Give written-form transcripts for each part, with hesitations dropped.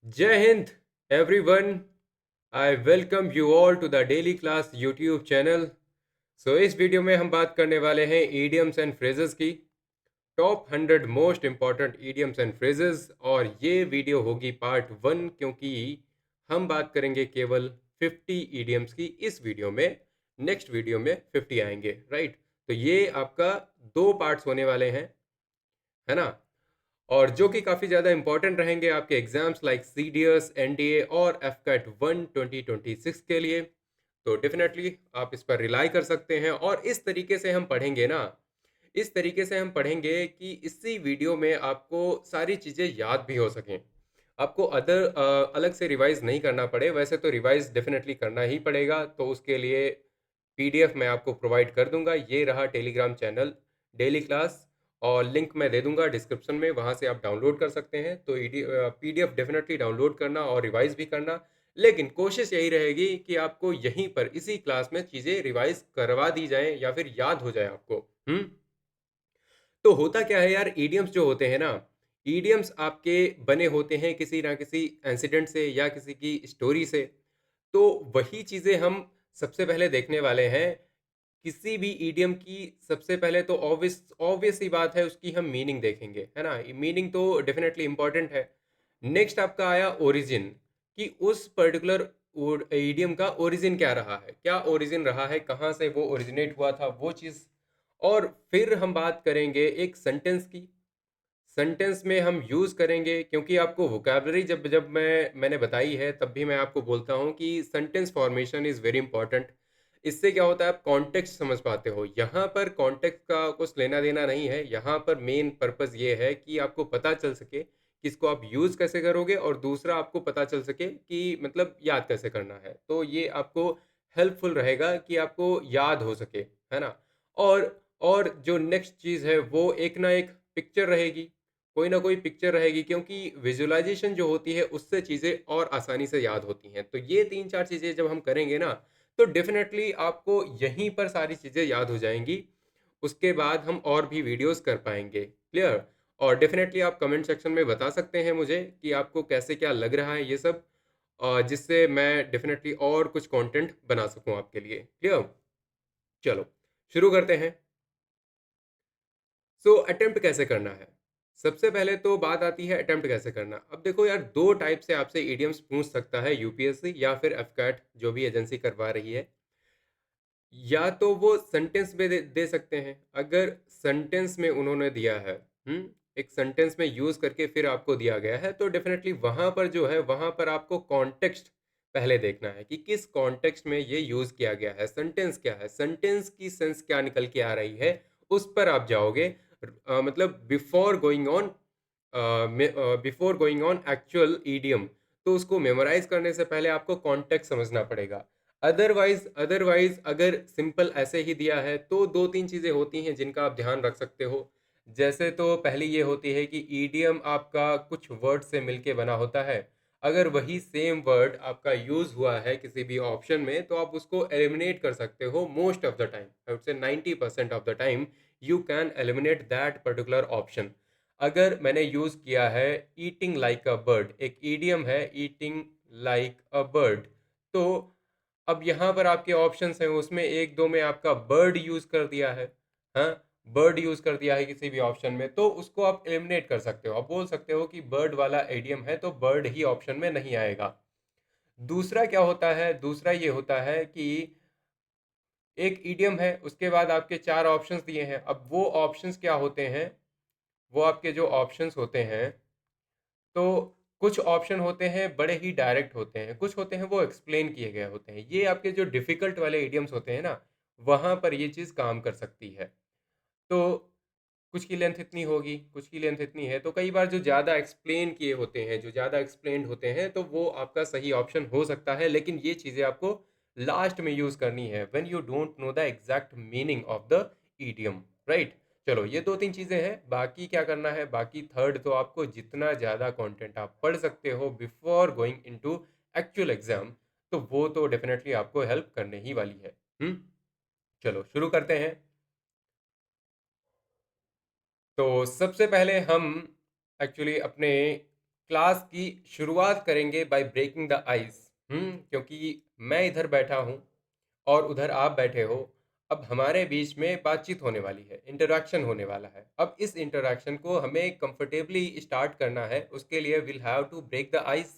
Jai Hind, everyone. I welcome you all to the Daily Class YouTube channel. इस video में हम बात करने वाले हैं idioms एंड phrases की top 100 most important idioms and phrases और ये वीडियो होगी पार्ट 1 क्योंकि हम बात करेंगे केवल 50 idioms की इस वीडियो में। नेक्स्ट वीडियो में 50 आएंगे, राइट? तो ये आपका दो पार्ट्स होने वाले हैं, है ना? और जो कि काफ़ी ज़्यादा इंपॉर्टेंट रहेंगे आपके exams like C D S, N D A और एफ कैट 1 2026 के लिए। तो डेफिनेटली आप इस पर रिलाई कर सकते हैं और इस तरीके से हम पढ़ेंगे ना, इस तरीके से हम पढ़ेंगे कि इसी वीडियो में आपको सारी चीज़ें याद भी हो सकें। आपको अलग से रिवाइज नहीं करना पड़े। वैसे तो रिवाइज डेफिनेटली करना ही पड़ेगा, तो उसके लिए पीडीएफ मैं आपको प्रोवाइड कर दूंगा। ये रहा टेलीग्राम चैनल डेली क्लास और लिंक मैं दे दूंगा डिस्क्रिप्शन में, वहाँ से आप डाउनलोड कर सकते हैं। तो पीडीएफ डेफिनेटली डाउनलोड करना और रिवाइज भी करना, लेकिन कोशिश यही रहेगी कि आपको यहीं पर इसी क्लास में चीज़ें रिवाइज करवा दी जाएं या फिर याद हो जाए आपको। तो होता क्या है यार, ईडियम्स जो होते हैं ना, ईडियम्स आपके बने होते हैं किसी ना किसी इंसिडेंट से या किसी की स्टोरी से। तो वही चीज़ें हम सबसे पहले देखने वाले हैं। किसी भी ईडियम की सबसे पहले तो ऑब्वियस ऑब्वियस सी बात है, उसकी हम मीनिंग देखेंगे, है ना? मीनिंग तो डेफिनेटली इंपॉर्टेंट है। नेक्स्ट आपका आया ओरिजिन, कि उस पर्टिकुलर ईडियम का ओरिजिन क्या रहा है, क्या ओरिजिन रहा है, कहाँ से वो ओरिजिनेट हुआ था वो चीज़। और फिर हम बात करेंगे एक सेंटेंस की। सेंटेंस में हम यूज़ करेंगे, क्योंकि आपको वोकैबलरी जब जब मैंने बताई है तब भी मैं आपको बोलता हूँ कि sentence formation is very important. इससे क्या होता है, आप कॉन्टेक्स्ट समझ पाते हो। यहाँ पर कॉन्टेक्स्ट का कुछ लेना देना नहीं है। यहाँ पर मेन पर्पस ये है कि आपको पता चल सके कि इसको आप यूज़ कैसे करोगे, और दूसरा आपको पता चल सके कि मतलब याद कैसे करना है। तो ये आपको हेल्पफुल रहेगा कि आपको याद हो सके, है ना? और जो नेक्स्ट चीज़ है वो एक ना एक पिक्चर रहेगी, कोई ना कोई पिक्चर रहेगी, क्योंकि विजुअलाइजेशन जो होती है उससे चीज़ें और आसानी से याद होती हैं। तो ये 3-4 चीज़ें जब हम करेंगे ना, तो डेफ़िनेटली आपको यहीं पर सारी चीज़ें याद हो जाएँगी। उसके बाद हम और भी वीडियोज़ कर पाएँगे। क्लियर? और डेफ़िनेटली आप कमेंट सेक्शन में बता सकते हैं मुझे कि आपको कैसे क्या लग रहा है ये सब, जिससे मैं डेफ़िनेटली और कुछ कंटेंट बना सकूँ आपके लिए। क्लियर? चलो, शुरू करते हैं। अटेम्प्ट कैसे करना है? सबसे पहले तो बात आती है अटेम्प्ट कैसे करना। अब देखो यार, 2 टाइप से आपसे इडियम्स पूछ सकता है यूपीएससी या फिर एफकैट, जो भी एजेंसी करवा रही है। या तो वो सेंटेंस में दे सकते हैं। अगर सेंटेंस में उन्होंने दिया है, एक सेंटेंस में यूज़ करके फिर आपको दिया गया है, तो डेफ़िनेटली वहाँ पर जो है, वहाँ पर आपको कॉन्टेक्स्ट पहले देखना है कि किस कॉन्टेक्स्ट में ये यूज़ किया गया है, सेंटेंस क्या है, सेंटेंस की सेंस क्या निकल के आ रही है, उस पर आप जाओगे। मतलब before going on actual idiom, तो उसको मेमोराइज़ करने से पहले आपको कॉन्टेक्स्ट समझना पड़ेगा। अदरवाइज अगर सिंपल ऐसे ही दिया है, तो 2-3 चीज़ें होती हैं जिनका आप ध्यान रख सकते हो। जैसे तो पहली ये होती है कि ईडियम आपका कुछ वर्ड से मिलके बना होता है। अगर वही सेम वर्ड आपका यूज़ हुआ है किसी भी ऑप्शन में, तो आप उसको एलिमिनेट कर सकते हो most of the time. I would say 90% of the time you can eliminate that particular option. अगर मैंने यूज़ किया है ईटिंग लाइक अ बर्ड, एक ईडियम है ईटिंग लाइक अ बर्ड, तो अब यहाँ पर आपके ऑप्शंस हैं, उसमें 1-2 में आपका बर्ड यूज़ कर दिया है। हाँ, बर्ड यूज़ कर दिया है किसी भी ऑप्शन में, तो उसको आप एलिमिनेट कर सकते हो। आप बोल सकते हो कि बर्ड वाला इडियम है, तो बर्ड ही ऑप्शन में नहीं आएगा। दूसरा क्या होता है, दूसरा ये होता है कि एक इडियम है, उसके बाद आपके 4 ऑप्शंस दिए हैं। अब वो ऑप्शंस क्या होते हैं, वो आपके जो ऑप्शंस होते हैं, तो कुछ ऑप्शन होते हैं बड़े ही डायरेक्ट होते हैं, कुछ होते हैं वो एक्सप्लेन किए गए होते हैं। ये आपके जो डिफ़िकल्ट वाले इडियम्स होते हैं ना, वहाँ पर ये चीज़ काम कर सकती है। तो कुछ की लेंथ इतनी होगी, कुछ की लेंथ इतनी है, तो कई बार जो ज़्यादा एक्सप्लेन किए होते हैं, जो ज़्यादा एक्सप्लेन्ड होते हैं, तो वो आपका सही ऑप्शन हो सकता है। लेकिन ये चीज़ें आपको लास्ट में यूज़ करनी है, when you don't know the exact meaning of the idiom, right? चलो, ये 2-3 चीज़ें हैं। बाकी क्या करना है, बाकी थर्ड तो आपको जितना ज़्यादा कंटेंट आप पढ़ सकते हो before going into actual exam, तो वो तो डेफ़िनेटली आपको हेल्प करने ही वाली है। चलो शुरू करते हैं। तो सबसे पहले हम एक्चुअली अपने क्लास की शुरुआत करेंगे बाय ब्रेकिंग द आइस। क्योंकि मैं इधर बैठा हूँ और उधर आप बैठे हो। अब हमारे बीच में बातचीत होने वाली है, इंटरेक्शन होने वाला है। अब इस इंटरेक्शन को हमें कंफर्टेबली स्टार्ट करना है, उसके लिए will have to break the ice.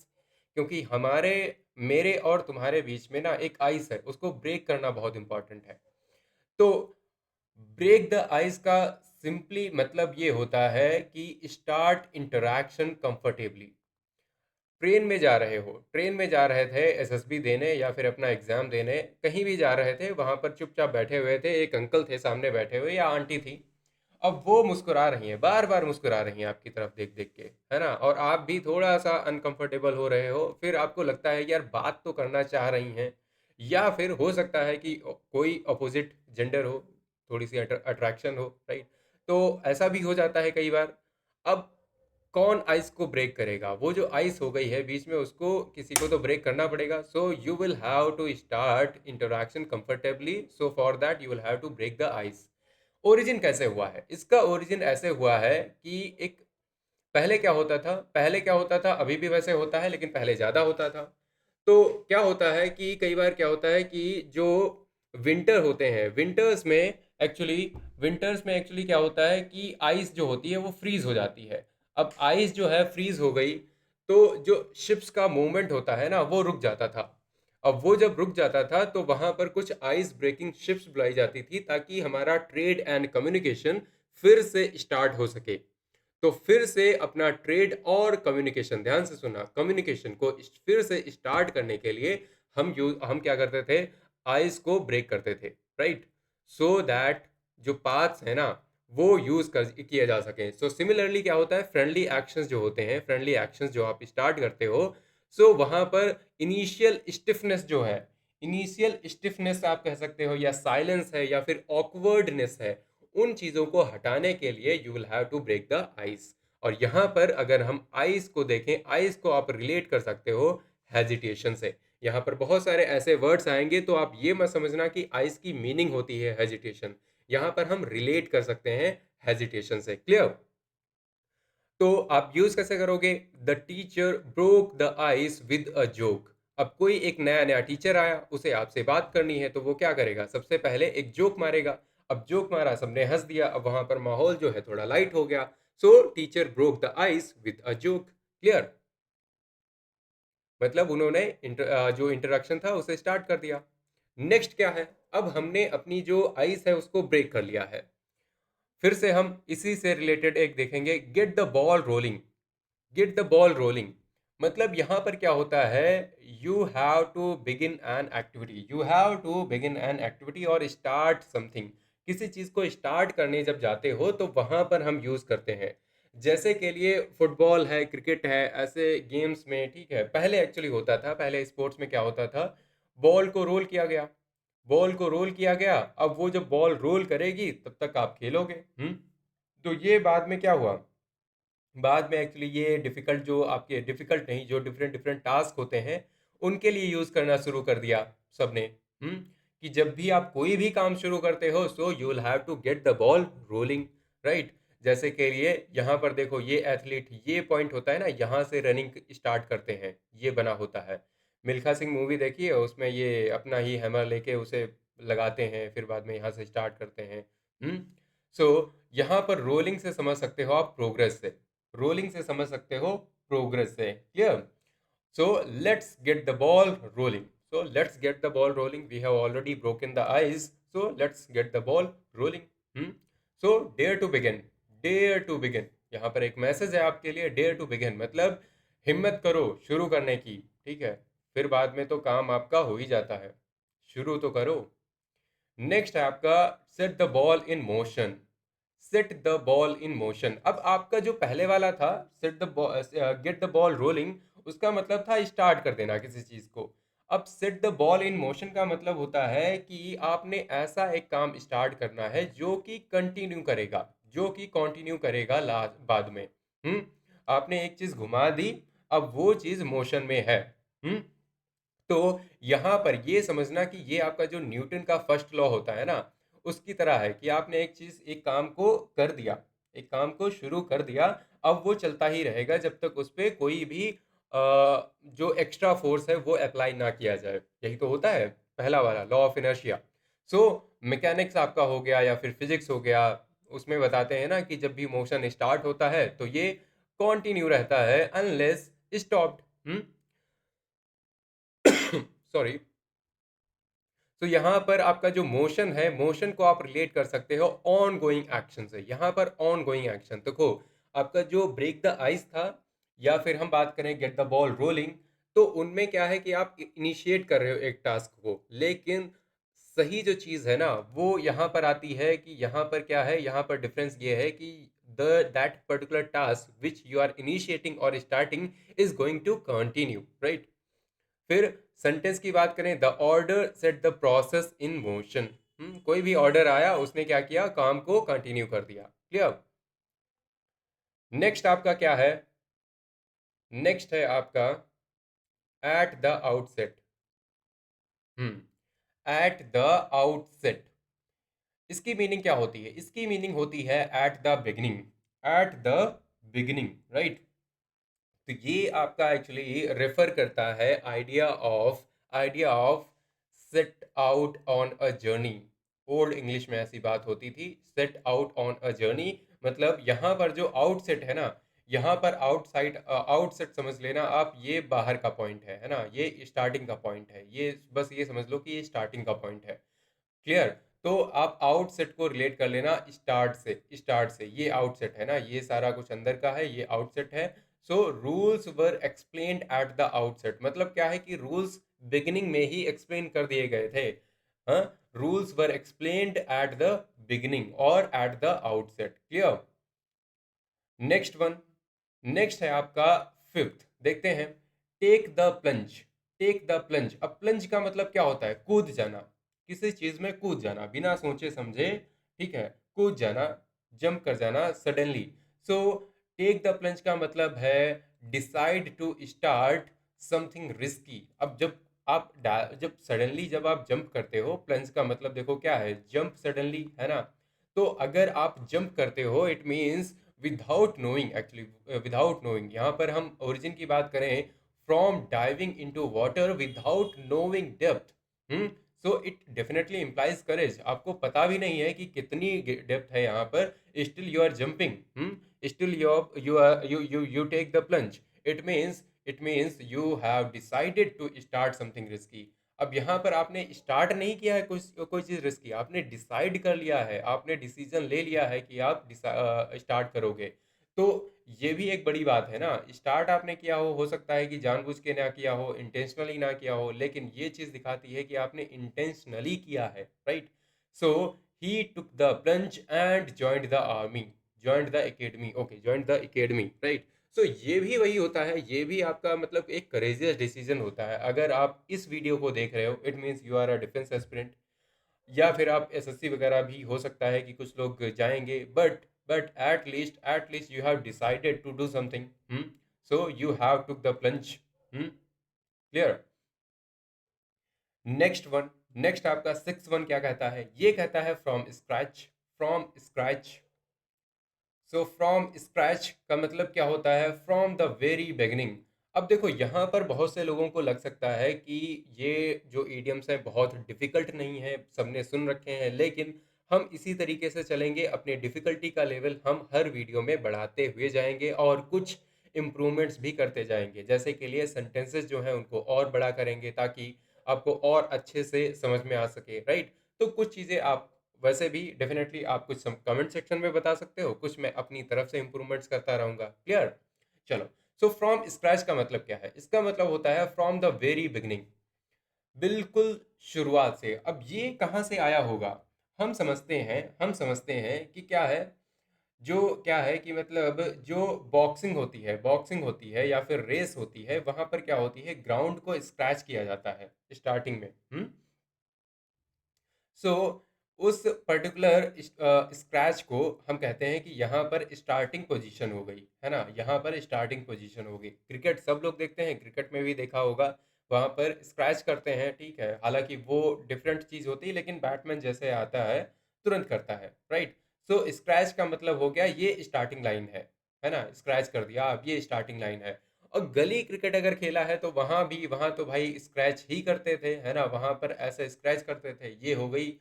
क्योंकि हमारे मेरे और तुम्हारे बीच में ना एक आइस है, उसको ब्रेक करना बहुत इंपॉर्टेंट है। तो ब्रेक द आइस का सिंपली मतलब ये होता है कि स्टार्ट इंटरैक्शन कंफर्टेबली। ट्रेन में जा रहे हो, ट्रेन में जा रहे थे एसएसबी देने या फिर अपना एग्जाम देने, कहीं भी जा रहे थे, वहां पर चुपचाप बैठे हुए थे, एक अंकल थे सामने बैठे हुए या आंटी थी। अब वो मुस्कुरा रही हैं, बार बार मुस्कुरा रही हैं आपकी तरफ देख देख के, है ना, और आप भी थोड़ा सा अनकंफर्टेबल हो रहे हो। फिर आपको लगता है कि यार बात तो करना चाह रही हैं, या फिर हो सकता है कि कोई अपोजिट जेंडर हो, थोड़ी सी अट्रैक्शन हो, राइट। तो ऐसा भी हो जाता है कई बार। अब कौन आइस को ब्रेक करेगा? वो जो आइस हो गई है बीच में, उसको किसी को तो ब्रेक करना पड़ेगा। So you will have to start interaction comfortably, so for that you will have to break the ice. Origin कैसे हुआ है इसका? ओरिजिन ऐसे हुआ है कि एक पहले क्या होता था, पहले क्या होता था, अभी भी वैसे होता है लेकिन पहले ज़्यादा होता था। तो क्या होता है कि कई बार क्या होता है कि जो विंटर होते हैं, विंटर्स में एक्चुअली क्या होता है कि आइस जो होती है वो फ्रीज हो जाती है। अब आइस जो है फ्रीज हो गई, तो जो शिप्स का मूवमेंट होता है ना, वो रुक जाता था। अब वो जब रुक जाता था तो वहां पर कुछ आइस ब्रेकिंग शिप्स बुलाई जाती थी, ताकि हमारा ट्रेड एंड कम्युनिकेशन फिर से स्टार्ट हो सके। तो फिर से अपना ट्रेड और कम्युनिकेशन, ध्यान से सुनना, कम्युनिकेशन को फिर से स्टार्ट करने के लिए हम क्या करते थे? आइस को ब्रेक करते थे, राइट। सो दैट जो पाथ्स है ना, वो यूज कर किए जा सके। सो सिमिलरली क्या होता है, फ्रेंडली एक्शंस जो होते हैं, फ्रेंडली एक्शंस जो आप स्टार्ट करते हो, सो वहां पर इनिशियल स्टिफनेस जो है, इनिशियल स्टिफनेस आप कह सकते हो, या साइलेंस है, या फिर ऑकवर्डनेस है, उन चीज़ों को हटाने के लिए you will have to break the ice. और यहाँ पर अगर हम आइस को देखें, आइस को आप रिलेट कर सकते हो हेजिटेशन से। यहाँ पर बहुत सारे ऐसे वर्ड्स आएंगे, तो आप ये मत समझना कि आइस की मीनिंग होती है हेजिटेशन। यहाँ पर हम रिलेट कर सकते हैं हेजिटेशन से। क्लियर? तो आप यूज कैसे करोगे? The teacher broke the ice with a joke. अब कोई एक नया नया टीचर आया, उसे आपसे बात करनी है, तो वो क्या करेगा? सबसे पहले एक जोक मारेगा। अब जोक मारा, सबने हंस दिया, अब वहां पर माहौल जो है थोड़ा लाइट हो गया। सो teacher broke the ice with a joke. Clear? मतलब उन्होंने जो इंटरेक्शन था उसे स्टार्ट कर दिया। नेक्स्ट क्या है? अब हमने अपनी जो आइस है उसको ब्रेक कर लिया है। फिर से हम इसी से रिलेटेड एक देखेंगे, get the ball rolling. Get the ball rolling मतलब यहाँ पर क्या होता है, you have to begin an activity, you have to begin an activity और स्टार्ट समथिंग। किसी चीज़ को स्टार्ट करने जब जाते हो तो वहाँ पर हम यूज़ करते हैं। जैसे के लिए फुटबॉल है, क्रिकेट है, ऐसे गेम्स में, ठीक है, पहले एक्चुअली होता था, पहले स्पोर्ट्स में क्या होता था, बॉल को रोल किया गया, बॉल को रोल किया गया। अब वो जब बॉल रोल करेगी तब तक आप खेलोगे। तो ये बाद में क्या हुआ, बाद में एक्चुअली ये डिफ़िकल्ट, जो आपके डिफ़िकल्ट नहीं, जो डिफरेंट डिफरेंट टास्क होते हैं, उनके लिए यूज़ करना शुरू कर दिया सबने। हुँ? कि जब भी आप कोई भी काम शुरू करते हो, so you will have to get the ball rolling, right. जैसे के लिए यहाँ पर देखो, ये एथलीट, ये पॉइंट होता है ना, यहाँ से रनिंग स्टार्ट करते हैं, ये बना होता है। मिल्खा सिंह मूवी देखी है, उसमें ये अपना ही हैमर लेके उसे लगाते हैं, फिर बाद में यहाँ से स्टार्ट करते हैं। हुँ? सो यहाँ पर रोलिंग से समझ सकते हो आप प्रोग्रेस से, रोलिंग से समझ सकते हो प्रोग्रेस से। Clear? So let's get the ball rolling, so let's get the ball rolling, we have already broken the ice, so let's get the ball rolling. So dare to begin, dare to begin, यहाँ पर एक message है आपके लिए, dare to begin मतलब हिम्मत करो शुरू करने की, ठीक है, फिर बाद में तो काम आपका हो ही जाता है, शुरू तो करो। नेक्स्ट है आपका set the ball in motion, set the ball in motion. अब आपका जो पहले वाला था, set the gate the ball rolling, उसका मतलब था स्टार्ट कर देना किसी चीज को। अब set the ball in motion का मतलब होता है कि आपने ऐसा एक काम स्टार्ट करना है जो कि कंटिन्यू करेगा, जो कि कंटिन्यू करेगा बाद में। हम्म आपने एक चीज घुमा दी, अब वो चीज मोशन में है। हम्म तो यहाँ पर ये समझना कि ये आपका जो न्यूटन का फर्स्ट लॉ होता है ना, उसकी तरह है कि आपने एक चीज, एक काम को कर दिया, एक काम को शुरू कर दिया, अब वो चलता ही रहेगा जब तक उस पे कोई भी जो एक्स्ट्रा फोर्स है वो अप्लाई ना किया जाए। यही तो होता है पहला वाला law of inertia. So mechanics आपका हो गया या फिर फिजिक्स हो गया, उसमें बताते हैं ना कि जब भी मोशन स्टार्ट होता है तो ये कंटिन्यू रहता है अनलेस स्टॉप्ड। सॉरी। तो यहाँ पर आपका जो मोशन है, मोशन को आप रिलेट कर सकते हो ऑन गोइंग एक्शन से। यहाँ पर ऑन गोइंग एक्शन देखो, आपका जो ब्रेक द आइस था या फिर हम बात करें गेट द बॉल रोलिंग, तो उनमें क्या है कि आप इनिशिएट कर रहे हो एक टास्क को, लेकिन सही जो चीज़ है ना वो यहाँ पर आती है कि यहाँ पर क्या है, यहाँ पर डिफरेंस ये है कि the that particular task which you are initiating और starting is going to continue, right. फिर सेंटेंस की बात करें, the order set the process in motion. कोई भी ऑर्डर आया, उसने क्या किया, काम को कंटिन्यू कर दिया। क्लियर। नेक्स्ट आपका क्या है, नेक्स्ट है आपका eight the outset. Eight the outset, इसकी मीनिंग क्या होती है? इसकी मीनिंग होती है at the beginning. Eight the beginning, right. तो ये आपका एक्चुअली रेफर करता है idea of set out on a journey. Old English में ऐसी बात होती थी, set out on a journey. मतलब यहाँ पर जो आउटसेट है ना, यहाँ पर आउटसाइड आउटसेट समझ लेना आप, ये बाहर का पॉइंट है ना, ये स्टार्टिंग का पॉइंट है, ये बस ये समझ लो कि ये स्टार्टिंग का पॉइंट है। क्लियर। तो आप आउटसेट को रिलेट कर लेना स्टार्ट से ये आउटसेट है ना, ये सारा कुछ अंदर का है, ये आउटसेट है। So rules were explained at the outset, मतलब क्या है कि रूल्स बिगिनिंग में ही एक्सप्लेन कर दिए गए थे। हाँ, rules were explained at the beginning और at the outset. Clear. Next one, next है आपका फिफ्थ, देखते हैं। Take the plunge. Take the plunge, अब प्लंज का मतलब क्या होता है? कूद जाना, किसी चीज में कूद जाना बिना सोचे समझे, ठीक है, कूद जाना, जंप कर जाना suddenly. So take the plunge का मतलब है decide to start something risky. अब जब सडनली जब आप जंप करते हो, प्लंज का मतलब देखो क्या है, जंप सडनली, है ना। तो अगर आप जंप करते हो it means without knowing, actually without knowing, यहाँ पर हम ओरिजिन की बात करें, from diving into water without knowing depth. So it definitely implies courage. आपको पता भी नहीं है कि कितनी डेप्थ है यहाँ पर, still you are jumping, still you take the plunge. It means you have decided to start something risky. अब यहाँ पर आपने स्टार्ट नहीं किया है कोई चीज़ रिस्की, आपने डिसाइड कर लिया है, आपने डिसीजन ले लिया है कि आप स्टार्ट करोगे। तो ये भी एक बड़ी बात है ना, स्टार्ट आपने किया हो सकता है कि जानबूझ के ना किया हो, इंटेंशनली ना किया हो, लेकिन ये चीज़ दिखाती है कि आपने इंटेंशनली किया है, right. So he took the plunge and joined the army, joined the academy, okay, joined the academy, right. So ये भी वही होता है, ये भी आपका मतलब एक करेजियस डिसीजन होता है। अगर आप इस वीडियो को देख रहे हो it means you are a defence aspirant, या फिर आप एसएससी वगैरह भी हो सकता है कि कुछ लोग जाएंगे, but at least you have decided to do something. So you have took the plunge. Clear. Next one, next आपका सिक्स वन क्या कहता है? ये कहता है from scratch. From scratch, so from scratch का मतलब क्या होता है? From the very beginning. अब देखो यहाँ पर बहुत से लोगों को लग सकता है कि ये जो ईडियम्स हैं बहुत डिफिकल्ट नहीं है, सबने सुन रखे हैं, लेकिन हम इसी तरीके से चलेंगे, अपने डिफिकल्टी का लेवल हम हर वीडियो में बढ़ाते हुए जाएंगे और कुछ इम्प्रूवमेंट्स भी करते जाएंगे। जैसे कि लिए सेंटेंसेस जो हैं उनको और बड़ा करेंगे ताकि आपको और अच्छे से समझ में आ सके, राइट। तो कुछ चीज़ें आप वैसे भी डेफिनेटली आप कुछ कमेंट सेक्शन में बता सकते हो, कुछ मैं अपनी तरफ से इंप्रूवमेंट्स करता रहूंगा। क्लियर। चलो। सो फ्रॉम स्क्रैच का मतलब क्या है? इसका मतलब होता है फ्रॉम द वेरी बिगिनिंग, बिल्कुल शुरुआत से। अब ये कहाँ से आया होगा? हम समझते हैं कि क्या है, जो क्या है कि मतलब जो बॉक्सिंग होती है या फिर रेस होती है, वहां पर क्या होती है, ग्राउंड को स्क्रैच किया जाता है स्टार्टिंग में। सो उस पर्टिकुलर स्क्रैच को हम कहते हैं कि यहाँ पर स्टार्टिंग पोजीशन हो गई, है ना, यहाँ पर स्टार्टिंग पोजीशन हो गई। क्रिकेट सब लोग देखते हैं, क्रिकेट में भी देखा होगा, वहाँ पर स्क्रैच करते हैं, ठीक है, हालांकि वो डिफरेंट चीज़ होती है, लेकिन बैट्समैन जैसे आता है तुरंत करता है, राइट। सो स्क्रैच का मतलब हो गया ये स्टार्टिंग लाइन है। है ना, स्क्रैच कर दिया, अब ये स्टार्टिंग लाइन है। और गली क्रिकेट अगर खेला है तो वहां तो भाई स्क्रैच ही करते थे, है ना, वहां पर ऐसे स्क्रैच करते थे। ये हो गई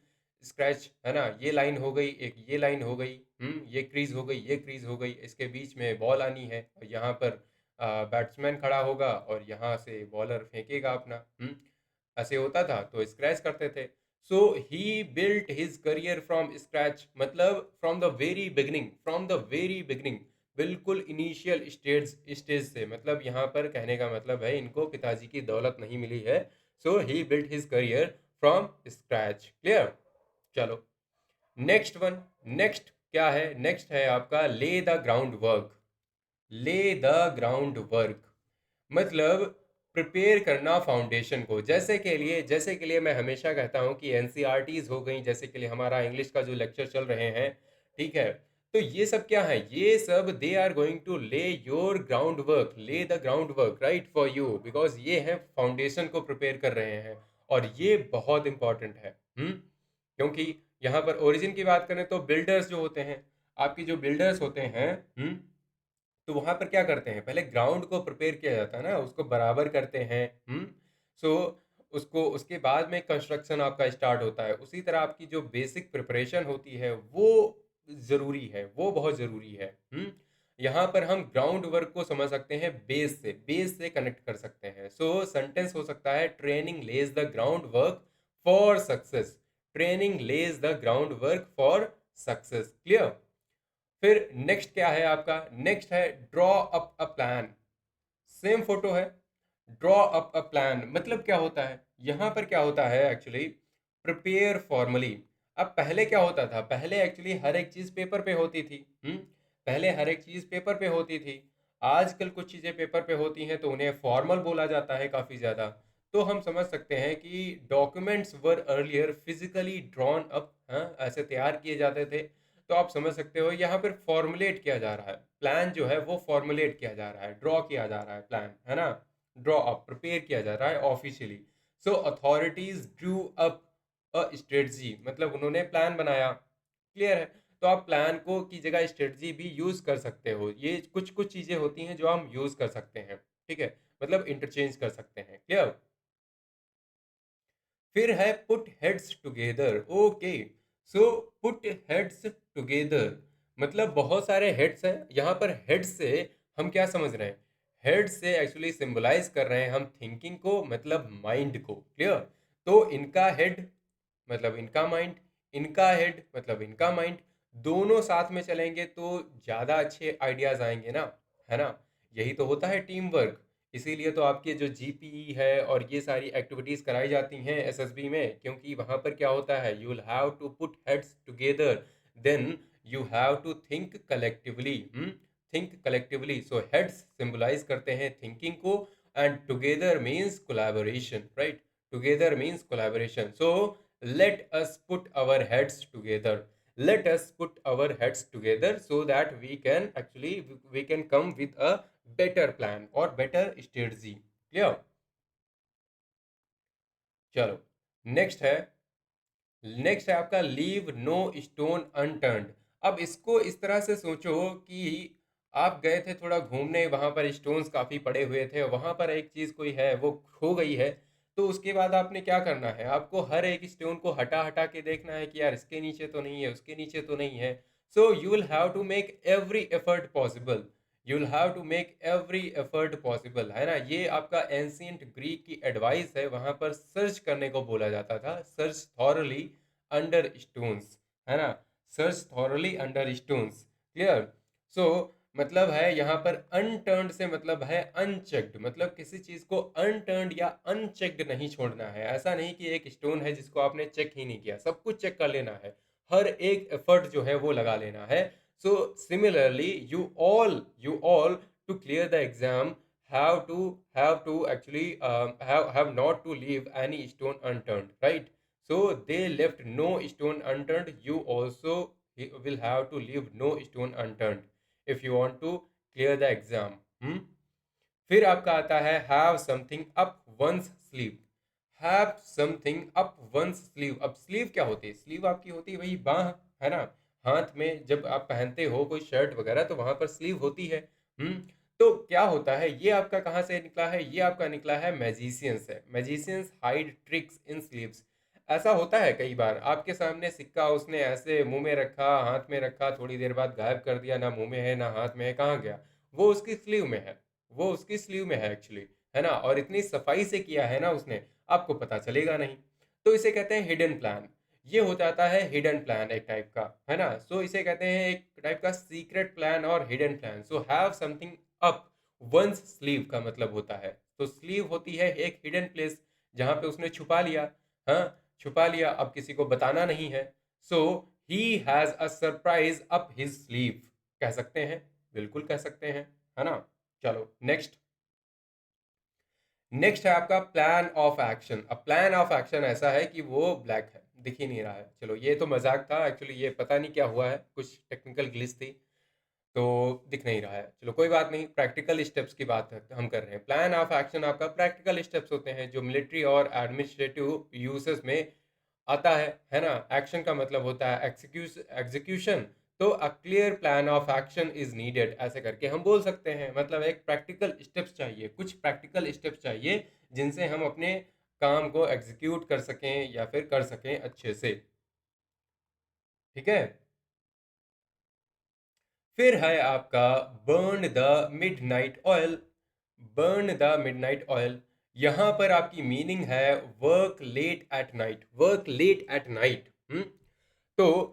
स्क्रैच, है ना, ये लाइन हो गई, एक ये लाइन हो गई, ये क्रीज हो गई, ये क्रीज हो गई, इसके बीच में बॉल आनी है और यहाँ पर बैट्समैन खड़ा होगा और यहाँ से बॉलर फेंकेगा अपना। ऐसे होता था तो स्क्रैच करते थे। So he built his career from scratch, मतलब फ्रॉम द वेरी बिगनिंग, बिल्कुल इनिशियल स्टेज से। मतलब यहाँ पर कहने का मतलब है इनको पिताजी की दौलत नहीं मिली है। So he built his career from scratch. Clear? चलो नेक्स्ट वन। नेक्स्ट क्या है? नेक्स्ट है आपका lay the ground work. Lay the ground work मतलब प्रिपेयर करना फाउंडेशन को। जैसे के लिए मैं हमेशा कहता हूँ कि एनसीईआरटीज हो गई, जैसे के लिए हमारा इंग्लिश का जो लेक्चर चल रहे हैं, ठीक है, तो ये सब क्या है? ये सब दे आर गोइंग टू ले your ground work, lay the ground work right for you, because ये है फाउंडेशन को प्रिपेयर कर रहे हैं। और ये बहुत इंपॉर्टेंट है। क्योंकि यहाँ पर ओरिजिन की बात करें तो बिल्डर्स जो होते हैं, आपकी जो बिल्डर्स होते हैं, तो वहां पर क्या करते हैं? पहले ग्राउंड को प्रिपेयर किया जाता है ना, उसको बराबर करते हैं। सो उसको, उसके बाद में कंस्ट्रक्शन आपका स्टार्ट होता है। उसी तरह आपकी जो बेसिक प्रिपरेशन होती है वो ज़रूरी है, वो बहुत ज़रूरी है। यहाँ पर हम ग्राउंड वर्क को समझ सकते हैं बेस से कनेक्ट कर सकते हैं। सो सेंटेंस हो सकता है training Lay's the ground work for success. Training Lay's the ground work for success. Clear? फिर नेक्स्ट क्या है आपका? नेक्स्ट है draw up a plan. Same photo है, ड्रॉ अप अ प्लान मतलब क्या होता है? यहाँ पर क्या होता है एक्चुअली? Prepare formally. अब पहले क्या होता था? पहले एक्चुअली हर एक चीज़ पेपर पे होती थी। पहले हर एक चीज़ पेपर पे होती थी। आजकल कुछ चीज़ें पेपर पे होती हैं तो उन्हें फॉर्मल बोला जाता है काफ़ी ज़्यादा। तो हम समझ सकते हैं कि documents were earlier physically drawn up, हाँ, ऐसे तैयार किए जाते थे। तो आप समझ सकते हो यहाँ पर फॉर्मुलेट किया जा रहा है, प्लान जो है वो फॉर्मुलेट किया जा रहा है, ड्रॉ किया जा रहा है प्लान, है ना, ड्रॉ अप प्रिपेयर किया जा रहा है officially. So authorities Drew up a strategy, मतलब उन्होंने प्लान बनाया। क्लियर है? तो आप प्लान को की जगह स्ट्रेटजी भी यूज कर सकते हो। ये कुछ कुछ चीजें होती हैं जो हम यूज कर सकते हैं, ठीक है, मतलब इंटरचेंज कर सकते हैं। क्लियर? फिर है put heads together. Okay, so put heads together मतलब बहुत सारे हेड्स हैं यहाँ पर। हेड से हम क्या समझ रहे हैं? हेड से एक्चुअली सिंबलाइज कर रहे हैं हम थिंकिंग को, मतलब माइंड को। क्लियर? तो इनका हेड मतलब इनका माइंड, इनका हेड मतलब इनका माइंड, दोनों साथ में चलेंगे तो ज़्यादा अच्छे आइडियाज़ आएंगे ना, है ना। यही तो होता है टीम वर्क। इसीलिए तो आपके जो जीपीई है और ये सारी एक्टिविटीज़ कराई जाती हैं एसएसबी में, क्योंकि वहाँ पर क्या होता है? You will have to put heads together, then you have to think collectively. Think collectively, so heads symbolize करते हैं थिंकिंग को, and together means collaboration, right? Together means collaboration. So let us put our heads together. Let us put our heads together so that we can actually we can come with a better plan or better strategy. Clear? चलो next है आपका leave no stone unturned. अब इसको इस तरह से सोचो कि आप गए थे थोड़ा घूमने, वहां पर स्टोन्स काफी पड़े हुए थे, वहां पर एक चीज कोई है वो खो गई है। तो उसके बाद आपने क्या करना है? आपको हर एक स्टोन को हटा हटा के देखना है कि यार इसके नीचे तो नहीं है, उसके नीचे तो नहीं है। So you will have to make every effort possible. You will have to make every effort possible, है ना। ये आपका एंशियंट ग्रीक की एडवाइस है। वहां पर सर्च करने को बोला जाता था, सर्च थॉरली अंडर स्टोन्स, है ना, search thoroughly under stones. Clear? So मतलब है यहाँ पर अनटर्न्ड से मतलब है अनचेक्ड, मतलब किसी चीज को अनटर्न्ड या अनचेक्ड नहीं छोड़ना है। ऐसा नहीं कि एक स्टोन है जिसको आपने चेक ही नहीं किया, सब कुछ चेक कर लेना है, हर एक एफर्ट जो है वो लगा लेना है। So similarly you all to clear the exam have to actually have not to leave any stone unturned, right? So they left no stone unturned. You also will have to leave no stone unturned if you want to clear the exam. फिर आपका आता है have something up one's sleeve. Have something up one's sleeve. अब sleeve क्या होती है? Sleeve आपकी होती है वही बाह, है ना। हाथ में जब आप पहनते हो कोई शर्ट वगैरह तो वहां पर स्लीव होती है। तो क्या होता है, ये आपका कहाँ से निकला है, ये आपका निकला है मैजिशियन से। मैजिशियंस हाइड ट्रिक्स इन स्लीव्स। ऐसा होता है कई बार, आपके सामने सिक्का उसने ऐसे मुंह में रखा, हाथ में रखा, थोड़ी देर बाद गायब कर दिया, ना मुंह में है ना हाथ में है, कहाँ गया? वो उसकी स्लीव में है, वो उसकी स्लीव में है एक्चुअली, है ना। और इतनी सफाई से किया है ना उसने, आपको पता चलेगा नहीं। तो इसे कहते हैं हिडन प्लान। ये हो जाता है हिडन प्लान एक टाइप का, है ना। सो इसे कहते हैं एक टाइप का सीक्रेट प्लान और hidden plan. So have something up one's sleeve का मतलब होता है, तो स्लीव होती है एक हिडन प्लेस जहां पे उसने छुपा लिया। हाँ, छुपा लिया, अब किसी को बताना नहीं है। So he has a surprise up his sleeve, कह सकते हैं, बिल्कुल कह सकते हैं, है ना। चलो नेक्स्ट। नेक्स्ट है आपका प्लान ऑफ एक्शन। अब प्लान ऑफ एक्शन ऐसा है कि वो ब्लैक है, दिख ही नहीं रहा है। चलो ये तो मजाक था एक्चुअली, ये पता नहीं क्या हुआ है, कुछ टेक्निकल ग्लिच थी, तो दिख नहीं रहा है। चलो कोई बात नहीं, प्रैक्टिकल स्टेप्स की बात हम कर रहे हैं। प्लान ऑफ एक्शन आपका प्रैक्टिकल स्टेप्स होते हैं जो मिलिट्री और एडमिनिस्ट्रेटिव यूसेस में आता है ना। एक्शन का मतलब होता है एग्जीक्यूशन। तो a clear plan of action is needed, ऐसे करके हम बोल सकते हैं। मतलब एक प्रैक्टिकल स्टेप्स चाहिए, कुछ प्रैक्टिकल स्टेप्स चाहिए जिनसे हम अपने काम को एग्जीक्यूट कर सकें या फिर कर सकें अच्छे से। ठीक है। फिर है आपका burn the midnight oil. Burn the midnight oil, यहां पर आपकी मीनिंग है work late at night, work late at night. तो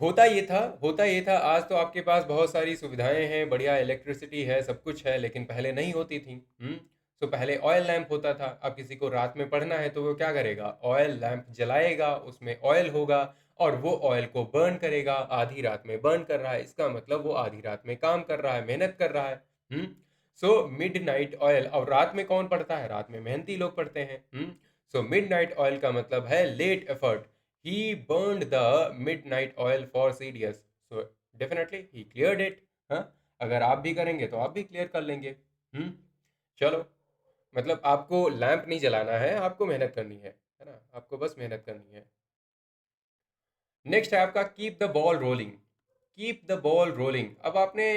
होता ये था, आज तो आपके पास बहुत सारी सुविधाएं हैं, बढ़िया इलेक्ट्रिसिटी है, सब कुछ है, लेकिन पहले नहीं होती थी। तो पहले ऑयल लैंप होता था। अब किसी को रात में पढ़ना है तो वो क्या करेगा, ऑयल लैंप जलाएगा, उसमें ऑयल होगा और वो ऑयल को बर्न करेगा। आधी रात में बर्न कर रहा है, इसका मतलब वो आधी रात में काम कर रहा है, मेहनत कर रहा है। So mid night oil. और रात में कौन पढ़ता है, रात में मेहनती लोग पढ़ते हैं। सो मिड नाइट ऑयल का मतलब है late effort. He burned the midnight oil for CDS. So definitely he cleared it. हाँ, अगर आप भी करेंगे तो आप भी क्लियर कर लेंगे। चलो, मतलब आपको लैंप नहीं जलाना है, आपको मेहनत करनी है ना, आपको बस मेहनत करनी है। नेक्स्ट है आपका keep the ball rolling. Keep the ball rolling, अब आपने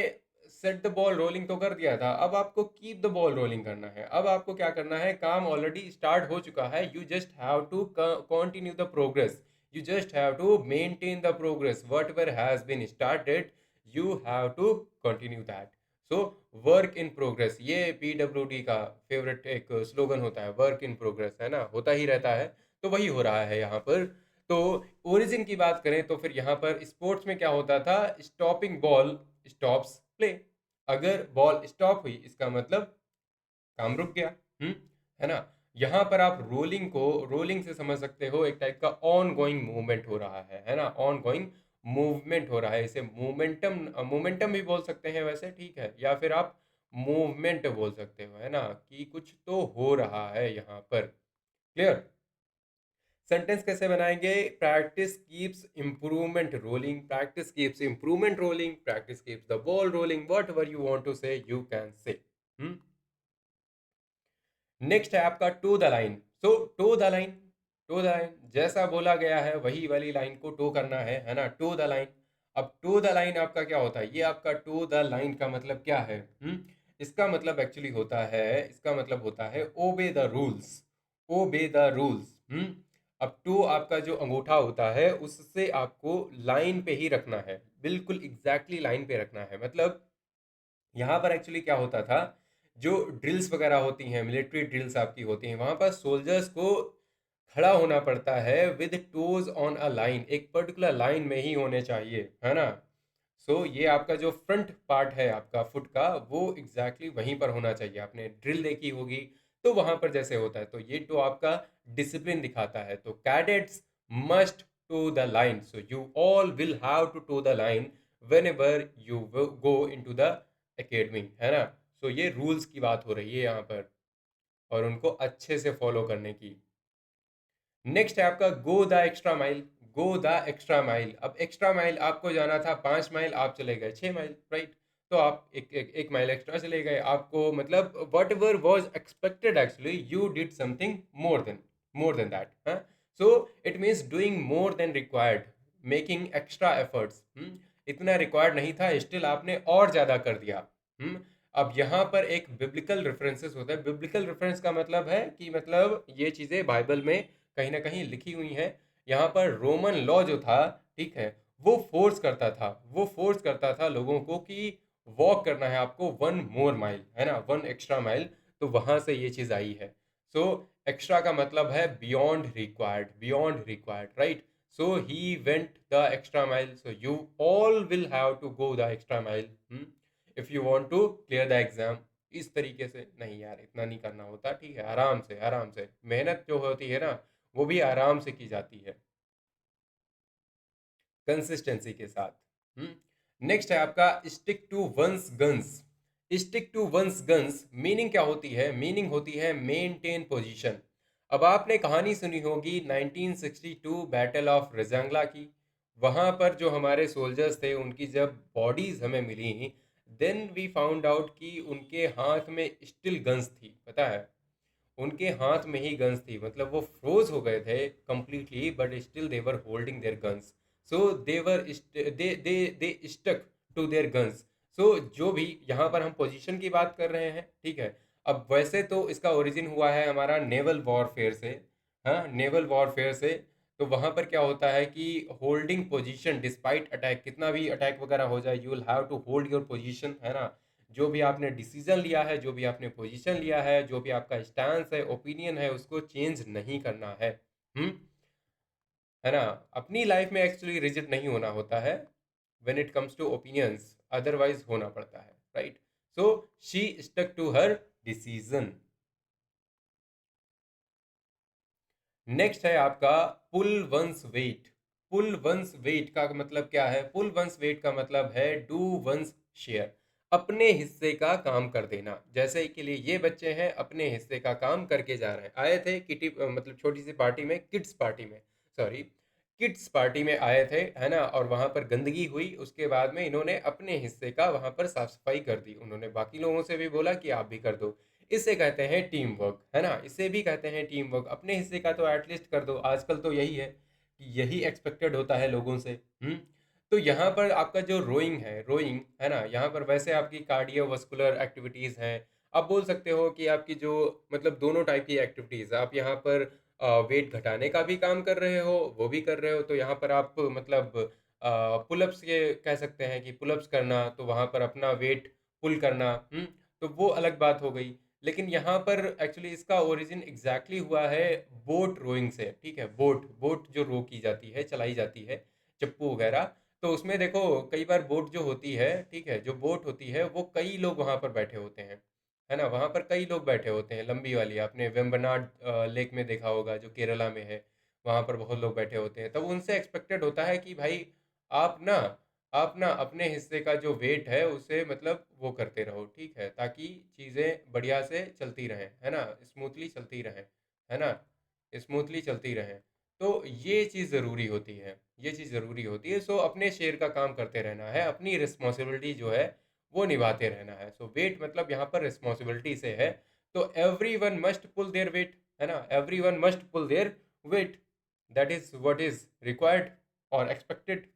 सेट द बॉल रोलिंग तो कर दिया था, अब आपको कीप द बॉल रोलिंग करना है। अब आपको क्या करना है, काम ऑलरेडी स्टार्ट हो चुका है, you just have to continue the progress. You just have to maintain the progress, whatever has been started you have to continue that. So work in progress, ये PWD का favourite एक slogan होता है, work in progress, है ना, होता ही रहता है। तो वही हो रहा है यहाँ पर। तो ओरिजिन की बात करें तो फिर यहाँ पर स्पोर्ट्स में क्या होता था, स्टॉपिंग बॉल स्टॉप्स प्ले। अगर बॉल स्टॉप हुई इसका मतलब काम रुक गया। हम्म है ना। यहाँ पर आप रोलिंग को, रोलिंग से समझ सकते हो एक टाइप का ऑन गोइंग मूवमेंट हो रहा है ना, ऑन गोइंग मूवमेंट हो रहा है। इसे मोमेंटम, मोमेंटम भी बोल सकते हैं वैसे, ठीक है, या फिर आप मूवमेंट बोल सकते हो, है ना, कि कुछ तो हो रहा है यहाँ पर। क्लियर। सेंटेंस कैसे बनाएंगे, practice keeps improvement rolling, practice keeps improvement rolling, practice keeps the ball rolling, whatever you want to say you can say. Next है आपका toe the line. So toe the line, toe the line जैसा बोला गया है वही वाली line को to करना है ना, टू द लाइन। अब टू द लाइन आपका क्या होता है, ये आपका टू द लाइन का मतलब क्या है? इसका मतलब एक्चुअली होता है, इसका मतलब होता है obey the rules, obey the rules. अब टू आपका जो अंगूठा होता है उससे आपको लाइन पे ही रखना है, बिल्कुल एग्जैक्टली लाइन पे रखना है। मतलब यहाँ पर एक्चुअली क्या होता था, जो ड्रिल्स वगैरह होती हैं, मिलिट्री ड्रिल्स आपकी होती हैं, वहां पर सोल्जर्स को खड़ा होना पड़ता है with toes on a line, एक पर्टिकुलर लाइन में ही होने चाहिए, है ना। सो ये आपका जो फ्रंट पार्ट है आपका फुट का, वो एग्जैक्टली वहीं पर होना चाहिए। आपने ड्रिल देखी होगी तो वहां पर जैसे होता है, तो ये तो आपका डिसिप्लिन दिखाता है। तो cadets must toe the line, so you all will have to toe the line whenever you go into the academy, है ना। सो ये रूल्स की बात हो रही है यहाँ पर, और उनको अच्छे से फॉलो करने की। नेक्स्ट है आपका गो the extra mile. Go the extra mile, अब एक्स्ट्रा माइल आपको जाना था 5 माइल, आप चले गए 6 माइल, राइट। तो आप एक माइल एक्स्ट्रा चले गए, आपको मतलब what ever was expected actually you did something more than that. So it means doing more than required, making extra efforts, इतना रिक्वायर्ड नहीं था, स्टिल आपने और ज़्यादा कर दिया। अब यहाँ पर एक बिब्लिकल रेफरेंसेस होता है। बिब्लिकल रेफरेंस का मतलब है कि मतलब ये चीज़ें बाइबल में कहीं ना कहीं लिखी हुई हैं। यहाँ पर रोमन लॉ जो था, ठीक है, वो फोर्स करता था लोगों को कि वॉक करना है आपको 1 more mile, है ना, 1 extra mile। तो वहां से ये चीज आई है। सो एक्स्ट्रा का मतलब है beyond required, right. So he went the extra mile, so you all will have to go the extra mile if you want to clear the exam. इस तरीके से नहीं यार, इतना नहीं करना होता, ठीक है, आराम से मेहनत जो होती है ना, वो भी आराम से की जाती है, कंसिस्टेंसी के साथ। नेक्स्ट है आपका stick to one's guns. Stick to one's guns meaning क्या होती है? मीनिंग होती है मेंटेन पोजीशन। अब आपने कहानी सुनी होगी 1962 बैटल ऑफ रजांगला की। वहां पर जो हमारे सोल्जर्स थे, उनकी जब बॉडीज हमें मिली, देन वी फाउंड आउट कि उनके हाथ में स्टिल गन्स थी, पता है। उनके हाथ में ही गन्स थी, मतलब वो फ्रोज हो गए थे completely, but still they were holding their guns. So they stuck to their guns. So जो भी यहाँ पर हम पोजीशन की बात कर रहे हैं, ठीक है। अब वैसे तो इसका ओरिजिन हुआ है हमारा नेवल वॉरफेयर से। हाँ, नेवल वॉरफेयर से। तो वहां पर क्या होता है कि होल्डिंग पोजीशन डिस्पाइट अटैक, कितना भी अटैक वगैरह हो जाए, you will have to hold your position, है ना। जो भी आपने डिसीजन लिया है, जो भी आपने पोजीशन लिया है, जो भी आपका स्टैंस है, ओपिनियन है, उसको चेंज नहीं करना है। हम्म है ना। अपनी लाइफ में एक्चुअली रिजिड नहीं होना होता है when it comes to opinions, otherwise होना पड़ता है, right. So she stuck to her decision. Next है आपका pull one's weight. Pull one's weight का मतलब क्या है? पुल वंस वेट का मतलब है डू वंस शेयर, अपने हिस्से का काम कर देना। जैसे कि लिए ये बच्चे हैं, अपने हिस्से का काम करके जा रहे हैं। आए थे किटी मतलब छोटी सी पार्टी में, किड्स पार्टी में, सॉरी, किड्स पार्टी में आए थे, है ना। और वहां पर गंदगी हुई, उसके बाद में इन्होंने अपने हिस्से का वहां पर साफ सफाई कर दी। उन्होंने बाकी लोगों से भी बोला कि आप भी कर दो। इसे कहते हैं टीम वर्क, है ना। इसे भी कहते हैं टीम वर्क। अपने हिस्से का तो एटलीस्ट कर दो, आजकल तो यही है कि यही एक्सपेक्टेड होता है लोगों से। तो यहाँ पर आपका जो रोइंग है ना, यहाँ पर वैसे आपकी कार्डियोवास्कुलर एक्टिविटीज़ हैं। आप बोल सकते हो कि आपकी जो मतलब दोनों टाइप की एक्टिविटीज़, आप यहाँ पर वेट घटाने का भी काम कर रहे हो, वो भी कर रहे हो। तो यहाँ पर आप मतलब पुलअप्स, ये कह सकते हैं कि पुलअप्स करना, तो वहाँ पर अपना वेट पुल करना। तो वो अलग बात हो गई। लेकिन यहाँ पर एक्चुअली इसका ओरिजिन एग्जैक्टली हुआ है बोट रोइंग से, ठीक है। बोट बोट जो रो की जाती है, चलाई जाती है, चप्पू वगैरह। तो उसमें देखो, कई बार बोट जो होती है, ठीक है, जो बोट होती है वो कई लोग वहां पर बैठे होते हैं, है ना। वहां पर कई लोग बैठे होते हैं, लंबी वाली। आपने वेम्बनाड लेक में देखा होगा, जो केरला में है। वहां पर बहुत लोग बैठे होते हैं। तब उनसे एक्सपेक्टेड होता है कि भाई आप ना आप ना अपने हिस्से का जो वेट है उसे मतलब वो करते रहो, ठीक है, ताकि चीज़ें बढ़िया से चलती रहें, है ना, स्मूथली चलती रहें, है ना, स्मूथली चलती रहें। तो ये चीज़ ज़रूरी होती है, ये चीज़ ज़रूरी होती है। सो अपने शेयर का काम करते रहना है, अपनी रिस्पॉन्सिबिलिटी जो है वो निभाते रहना है। सो वेट मतलब यहाँ पर रिस्पॉन्सिबिलिटी से है। तो every one must pull their weight, है ना, every one must pull their weight. That is what is required और एक्सपेक्टेड।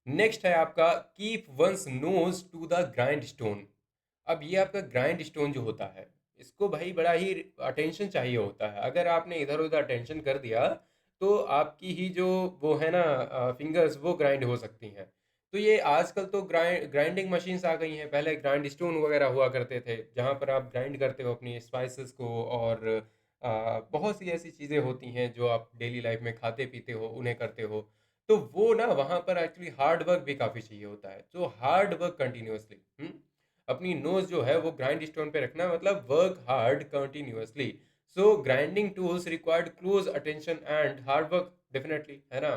नेक्स्ट है आपका keep one's nose to the grindstone. अब ये आपका ग्राइंड स्टोन जो होता है, इसको भाई बड़ा ही अटेंशन चाहिए होता है। अगर आपने इधर उधर अटेंशन कर दिया, तो आपकी ही जो वो है ना फिंगर्स, वो ग्राइंड हो सकती हैं। तो ये आजकल तो ग्राइंडिंग मशीन्स आ गई हैं। पहले ग्राइंड स्टोन वगैरह हुआ करते थे, जहाँ पर आप ग्राइंड करते हो अपनी स्पाइसेस को। और बहुत सी ऐसी चीज़ें होती हैं जो आप डेली लाइफ में खाते पीते हो, उन्हें करते हो। तो वो ना वहाँ पर एक्चुअली हार्ड वर्क भी काफ़ी चाहिए होता है। तो हार्ड वर्क कंटिन्यूअसली, अपनी नोज जो है वो ग्राइंड स्टोन पे रखना, मतलब work hard continuously. So grinding tools required close attention and hard work, definitely, है ना।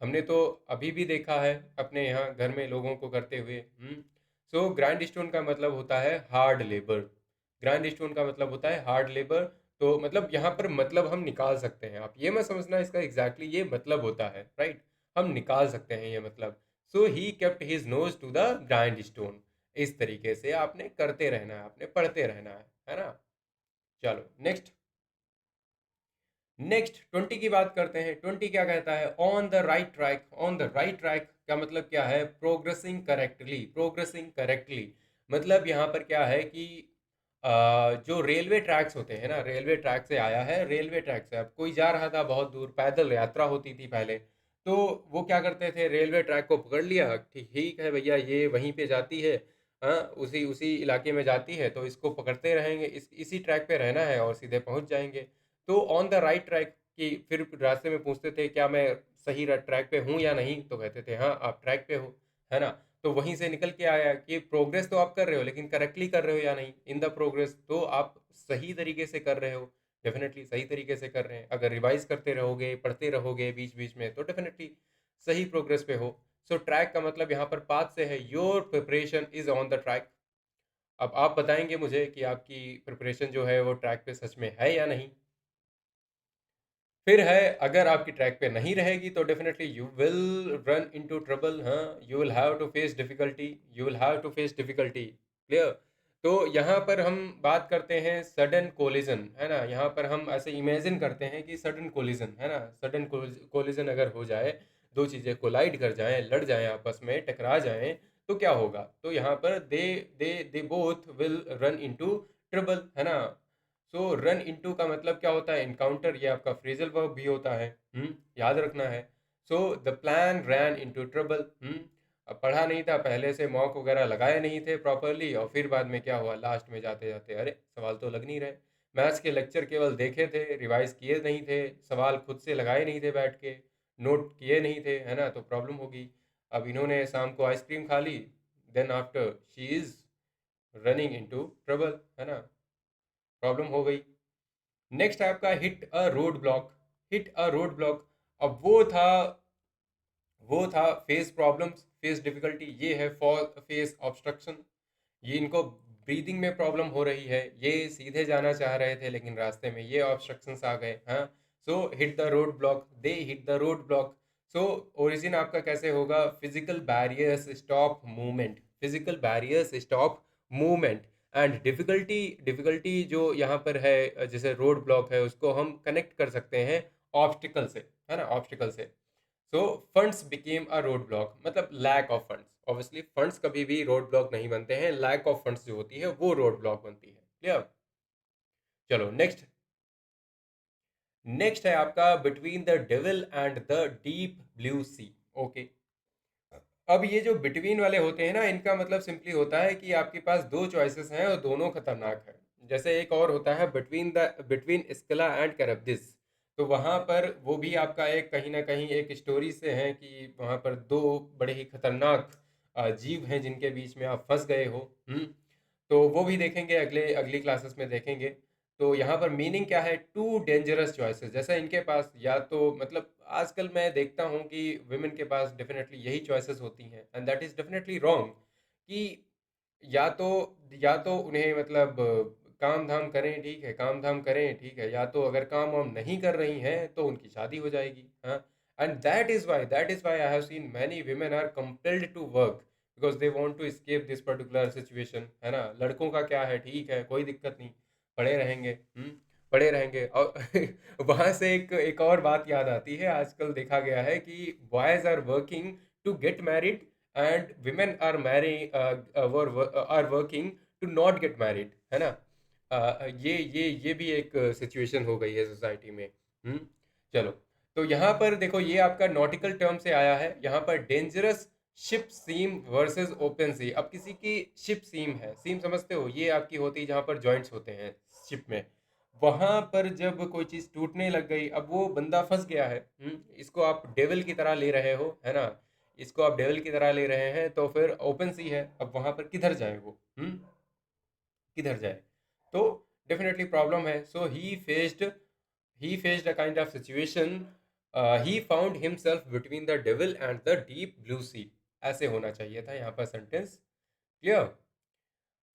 हमने तो अभी भी देखा है अपने यहाँ घर में लोगों को करते हुए। सो ग्राइंड स्टोन का मतलब होता है हार्ड लेबर। ग्राइंड स्टोन का मतलब होता है हार्ड लेबर। तो मतलब यहाँ पर मतलब हम निकाल सकते हैं, आप ये मत समझना इसका एग्जैक्टली ये मतलब होता है, राइट। हम निकाल सकते हैं ये मतलब। So he kept his nose to the grindstone. इस तरीके से आपने करते रहना है, आपने पढ़ते रहना है ना। चलो नेक्स्ट। नेक्स्ट 20 की बात करते हैं। 20 क्या कहता है? On the right track. On the right track का मतलब क्या है? Progressing correctly. प्रोग्रेसिंग करेक्टली मतलब यहाँ पर क्या है कि जो रेलवे ट्रैक्स होते हैं ना, रेलवे ट्रैक से आया है, रेलवे ट्रैक से अब कोई जा रहा था बहुत दूर, पैदल यात्रा होती थी पहले, तो वो क्या करते थे? रेलवे ट्रैक को पकड़ लिया, ठीक ठीक है भैया ये वहीं पे जाती है, हाँ उसी उसी इलाके में जाती है, तो इसको पकड़ते रहेंगे, इसी ट्रैक पे रहना है और सीधे पहुंच जाएंगे। तो ऑन द राइट ट्रैक की फिर रास्ते में पूछते थे क्या मैं सही ट्रैक पे हूँ या नहीं, तो कहते थे हाँ आप ट्रैक पे हो, है ना। तो वहीं से निकल के आया कि प्रोग्रेस तो आप कर रहे हो, लेकिन करेक्टली कर रहे हो या नहीं इन द प्रोग्रेस, तो आप सही तरीके से कर रहे हो। डेफिनेटली सही तरीके से कर रहे हैं। अगर रिवाइज करते रहोगे, पढ़ते रहोगे बीच बीच में, तो डेफिनेटली सही प्रोग्रेस पे हो। सो ट्रैक का मतलब यहाँ पर पाथ से है, your preparation is on the track. अब आप बताएंगे मुझे कि आपकी प्रिपरेशन जो है वो ट्रैक पे सच में है या नहीं। फिर है, अगर आपकी ट्रैक पे नहीं रहेगी तो definitely you will run into trouble. हाँ, you will have to face difficulty, you will have to face difficulty. Clear. तो यहाँ पर हम बात करते हैं सडन कोलिजन, है ना। यहाँ पर हम ऐसे इमेजिन करते हैं कि सडन कोलिजन, है ना, सडन कोलिजन अगर हो जाए, दो चीज़ें कोलाइड कर जाएं, लड़ जाएं, आपस में टकरा जाएं, तो क्या होगा? तो यहाँ पर they they they both will run into trouble, है ना। सो रन इनटू का मतलब क्या होता है? इनकाउंटर, ये आपका फ्रेजल वर्ब भी होता है, याद रखना है। So the plan ran into trouble. अब पढ़ा नहीं था पहले से, मॉक वगैरह लगाए नहीं थे प्रॉपरली, और फिर बाद में क्या हुआ? लास्ट में जाते जाते अरे सवाल तो लग नहीं रहे। मैथ्स के लेक्चर केवल देखे थे, रिवाइज किए नहीं थे, सवाल खुद से लगाए नहीं थे बैठ के, नोट किए नहीं थे, है ना, तो प्रॉब्लम होगी। अब इन्होंने शाम को आइसक्रीम खा ली, then after she is running into trouble, है ना, प्रॉब्लम हो गई। नेक्स्ट है आपका hit a roadblock. Hit a roadblock, अब वो था फेस प्रॉब्लम्स, फेस डिफिकल्टी, ये है फॉर फेस ऑब्स्ट्रक्शन। ये इनको ब्रीदिंग में प्रॉब्लम हो रही है, ये सीधे जाना चाह रहे थे लेकिन रास्ते में ये ऑब्स्ट्रक्शंस आ गए, हाँ। सो hit the road block, they hit the road block. So origin आपका कैसे होगा? Physical barriers stop movement, physical barriers stop movement. And difficulty, difficulty जो यहाँ पर है, जैसे रोड ब्लॉक है, उसको हम कनेक्ट कर सकते हैं ऑब्स्टिकल से, है ना, ऑब्स्टिकल से। So funds became a roadblock, मतलब lack of funds. Obviously funds कभी भी रोड ब्लॉक नहीं बनते हैं, लैक ऑफ फंड्स जो होती है वो रोड ब्लॉक बनती है। क्लियर। चलो नेक्स्ट। नेक्स्ट है आपका between the devil and the deep blue sea. Okay. अब ये जो बिटवीन वाले होते हैं ना, इनका मतलब सिंपली होता है कि आपके पास दो चॉइसेस हैं और दोनों खतरनाक हैं। जैसे एक और होता है बिटवीन स्किला एंड कैरब्दिस। तो वहां पर वो भी आपका एक कहीं ना कहीं एक स्टोरी से है कि वहां पर दो बड़े ही खतरनाक जीव हैं जिनके बीच में आप फंस गए हो। तो वो भी देखेंगे, अगले अगली क्लासेस में देखेंगे। तो यहाँ पर मीनिंग क्या है? टू डेंजरस चॉइसेस, जैसा इनके पास, या तो मतलब आजकल मैं देखता हूँ कि वुमेन के पास डेफिनेटली यही चॉइसेस होती हैं, and that is definitely wrong. कि या तो या तो उन्हें मतलब काम धाम करें, ठीक है, काम धाम करें, ठीक है, या तो अगर काम वाम नहीं कर रही हैं तो उनकी शादी हो जाएगी, हाँ। And that is why I have seen many women are compelled to work because they want to escape this particular situation, है ना। लड़कों का क्या है, ठीक है, कोई दिक्कत नहीं, पड़े रहेंगे, पड़े रहेंगे। और वहां से एक और बात याद आती है, आजकल देखा गया है कि boys are working to get married and women are are working to not get married, है ना। ये भी एक सिचुएशन हो गई है सोसाइटी में। हम्म। चलो, तो यहाँ पर देखो, ये आपका नॉटिकल टर्म से आया है। यहाँ पर डेंजरस शिप सीम वर्सेस ओपन सी। अब किसी की शिप सीम है, सीम समझते हो, ये आपकी होती है जहाँ पर जॉइंट्स होते हैं शिप में। वहां पर जब कोई चीज टूटने लग गई, अब वो बंदा फंस गया है, इसको आप डेविल की तरह ले रहे हो, है ना, इसको आप डेविल की तरह ले रहे हैं, तो फिर ओपन सी है, अब वहां पर किधर जाए वो, किधर जाए? तो डेफिनेटली प्रॉब्लम है। सो he faced a kind of situation, he found himself between the devil and the deep blue sea। ऐसे होना चाहिए था यहाँ पर सेंटेंस। क्लियर।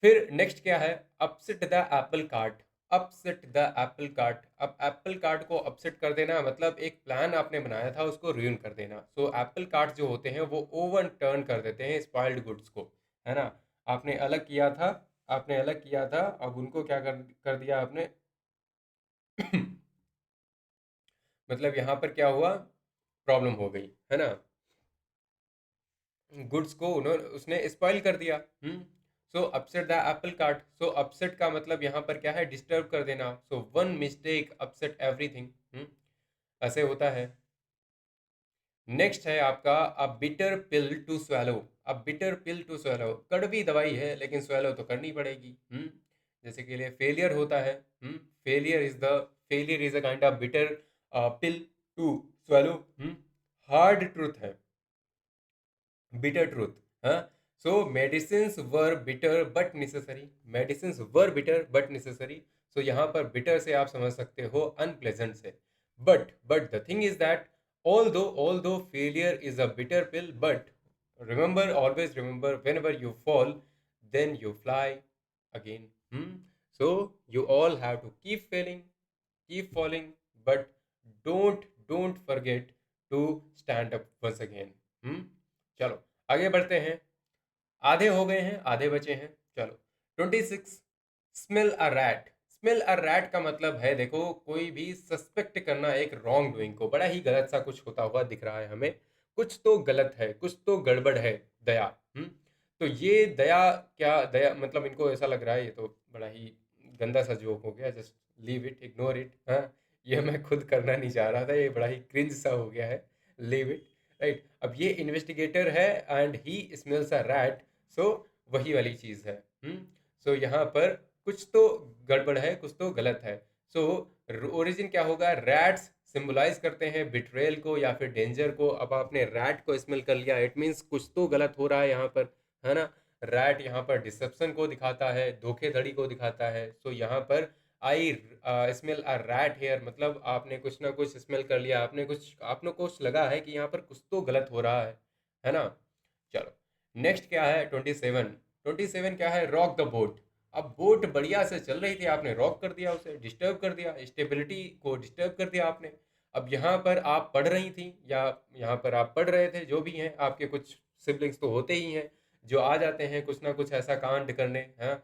फिर नेक्स्ट क्या है? Upset the apple cart. Upset the apple cart, अब एप्पल कार्ट को अपसेट कर देना मतलब एक प्लान आपने बनाया था उसको ruin कर देना। सो एप्पल कार्ट जो होते हैं वो ओवर टर्न कर देते हैं स्पॉइल्ड गुड्स को, है ना। आपने अलग किया था, आपने अलग किया था, अब उनको क्या कर दिया आपने? मतलब यहाँ पर क्या हुआ, प्रॉब्लम हो गई, है ना, गुड्स को उन्होंने उसने स्पॉइल कर दिया। So upset the apple cart. So upset का मतलब यहाँ पर क्या है, डिस्टर्ब कर देना। So one mistake upset everything, ऐसे होता है। नेक्स्ट है आपका a bitter pill to swallow. A bitter pill to swallow, कड़वी दवाई है लेकिन स्वेलो तो करनी पड़ेगी। जैसे कि लिए फेलियर होता है। Failure is the failure is a kind of bitter pill to swallow. Hard truth है, बिटर ट्रूथ। हाँ, so medicines were bitter but necessary. Medicines were bitter but necessary. So यहाँ पर बिटर से आप समझ सकते हो अनप्लेजेंट से। But the thing is that although failure is a bitter pill, but remember, always remember, whenever you fall then you fly again. So you all have to keep failing, keep falling, but don't forget to stand up once again। चलो आगे बढ़ते हैं। आधे हो गए हैं, आधे बचे हैं। चलो 26, smell a rat. Smell a rat का मतलब है, देखो कोई भी सस्पेक्ट करना एक रॉन्ग डूइंग को, बड़ा ही गलत सा कुछ होता हुआ दिख रहा है हमें, कुछ तो गलत है, कुछ तो गड़बड़ है। दया। तो ये दया, क्या दया मतलब इनको ऐसा लग रहा है, ये तो बड़ा ही गंदा सा जोक हो गया, just leave it, ignore it. हाँ, ये मैं खुद करना नहीं चाह रहा था, ये बड़ा ही क्रिंज सा हो गया है। Leave it. राइट, अब ये इन्वेस्टिगेटर है and he smells a rat. So वही वाली चीज़ है। सो यहाँ पर कुछ तो गड़बड़ है, कुछ तो गलत है। सो ओरिजिन क्या होगा, रैट्स सिंबलाइज करते हैं बिट्रेयल को या फिर डेंजर को। अब आपने रैट को स्मेल कर लिया, इट मीन्स कुछ तो गलत हो रहा है यहाँ पर, है ना। रैट यहाँ पर डिसेप्शन को दिखाता है, धोखेधड़ी को दिखाता है। सो यहाँ पर I smell a rat here, मतलब आपने कुछ ना कुछ स्मेल कर लिया, आपने कुछ लगा है कि यहाँ पर कुछ तो गलत हो रहा है ना। चलो नेक्स्ट क्या है, 27। 27 क्या है, रॉक द बोट। अब बोट बढ़िया से चल रही थी, आपने रॉक कर दिया, उसे डिस्टर्ब कर दिया, स्टेबिलिटी को डिस्टर्ब कर दिया आपने। अब यहाँ पर आप पढ़ रही थी या यहाँ पर आप पढ़ रहे थे, जो भी हैं आपके कुछ सिबलिंग्स तो होते ही हैं जो आ जाते हैं कुछ ना कुछ ऐसा कांड करने, हैं,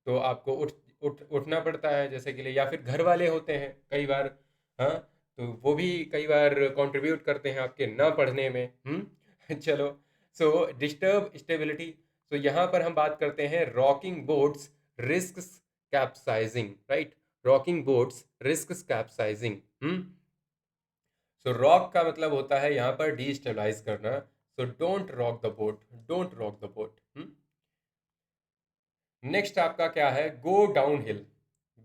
तो आपको उठना पड़ता है, जैसे कि लिए, या फिर घर वाले होते हैं कई बार। हाँ, तो वो भी कई बार कंट्रीब्यूट करते हैं आपके ना पढ़ने में। चलो, सो डिस्टर्ब स्टेबिलिटी। तो यहाँ पर हम बात करते हैं rocking boats risk capsizing, right. Rocking boats risk capsizing. So rock का मतलब होता है यहाँ पर डिस्टेबलाइज करना। So don't rock the boat, don't rock the boat. Next आपका क्या है, go down hill.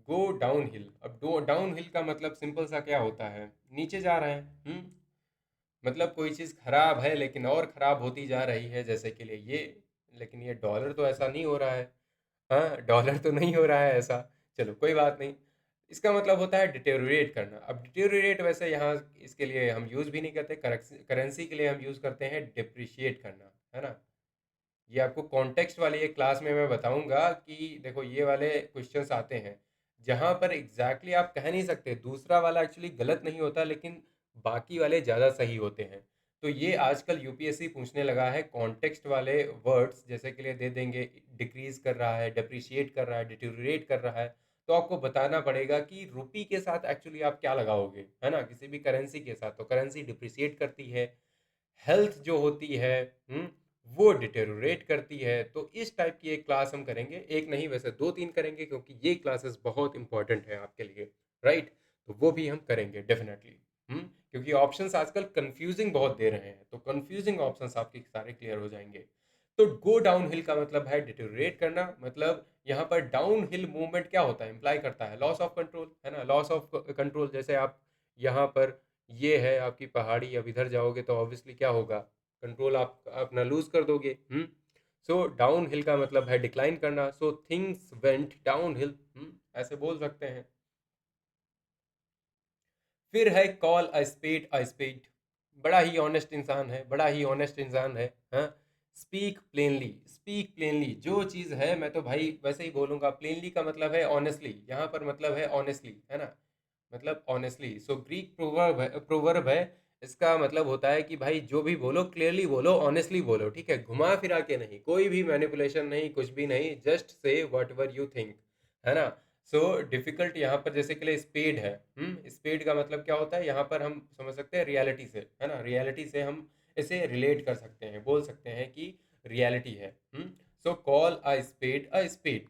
Go down hill. अब डाउन हिल का मतलब सिंपल सा क्या होता है, नीचे जा रहे हैं। मतलब कोई चीज़ खराब है लेकिन और खराब होती जा रही है, जैसे कि लिए ये, लेकिन ये डॉलर तो ऐसा नहीं हो रहा है। हाँ, डॉलर तो नहीं हो रहा है ऐसा। चलो कोई बात नहीं, इसका मतलब होता है डिटेरियोरेट करना। अब डिटेरियोरेट वैसे यहाँ इसके लिए हम यूज़ भी नहीं करते, करेंसी के लिए हम यूज़ करते हैं डिप्रिशिएट करना, है ना। ये आपको कॉन्टेक्स्ट वाली एक क्लास में मैं बताऊंगा कि देखो ये वाले क्वेश्चंस आते हैं जहाँ पर एग्जैक्टली आप कह नहीं सकते दूसरा वाला एक्चुअली गलत नहीं होता, लेकिन बाकी वाले ज़्यादा सही होते हैं। तो ये आजकल यूपीएससी पूछने लगा है कॉन्टेक्स्ट वाले वर्ड्स, जैसे के लिए दे देंगे डिक्रीज कर रहा है, डिप्रिशिएट कर रहा है, डिटेरियोरेट कर रहा है, तो आपको बताना पड़ेगा कि रुपी के साथ एक्चुअली आप क्या लगाओगे, है ना। किसी भी करेंसी के साथ तो करेंसी डिप्रिशिएट करती है, हेल्थ जो होती है वो डिटेरोरेट करती है। तो इस टाइप की एक क्लास हम करेंगे, एक नहीं वैसे दो तीन करेंगे, क्योंकि ये क्लासेस बहुत इंपॉर्टेंट है आपके लिए, राइट। तो वो भी हम करेंगे डेफिनेटली। क्योंकि ऑप्शंस आजकल कंफ्यूजिंग बहुत दे रहे हैं, तो कंफ्यूजिंग ऑप्शंस आपके सारे क्लियर हो जाएंगे। तो गो डाउन हिल का मतलब है डिटेरोरेट करना, मतलब यहाँ पर डाउन हिल मूवमेंट क्या होता है, इंप्लाई करता है लॉस ऑफ कंट्रोल, है ना। लॉस ऑफ कंट्रोल, जैसे आप यहाँ पर ये है आपकी पहाड़ी, अब इधर जाओगे तो ऑब्वियसली क्या होगा, कंट्रोल आप अपना लूज कर दोगे। सो डाउन हिल का मतलब है डिक्लाइन करना। So things went downhill, ऐसे बोल सकते हैं। फिर है call a spade a spade. बड़ा ही ऑनेस्ट इंसान है, बड़ा ही ऑनेस्ट इंसान है। हाँ, स्पीक प्लेनली, स्पीक प्लेनली, जो चीज़ है मैं तो भाई वैसे ही बोलूंगा। प्लेनली का मतलब है ऑनेस्टली, यहाँ पर मतलब है ऑनेस्टली, है ना, मतलब ऑनेस्टली। सो ग्रीक प्रोवर्ब है, इसका मतलब होता है कि भाई जो भी बोलो क्लियरली बोलो, ऑनेस्टली बोलो, ठीक है, घुमा फिरा के नहीं, कोई भी मैनिपुलेशन नहीं, कुछ भी नहीं, just say what ever you think, है ना। सो डिफिकल्ट यहाँ पर जैसे के लिए स्पेड है, स्पेड का मतलब क्या होता है, यहाँ पर हम समझ सकते हैं रियलिटी से, है ना, रियलिटी से हम इसे रिलेट कर सकते हैं, बोल सकते हैं कि रियलिटी है। So call a spade a spade,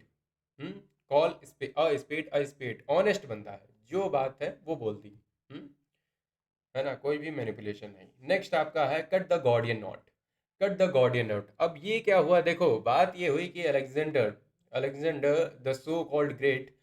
call a spade a spade, honest बंदा है, जो बात है वो बोल दी। हम्म है ना, कोई भी मैनिपुलेशन नहीं। नेक्स्ट आपका है cut the Gordian not. Cut the Gordian not, अब ये क्या हुआ, देखो बात ये हुई कि Alexander Alexander the so called great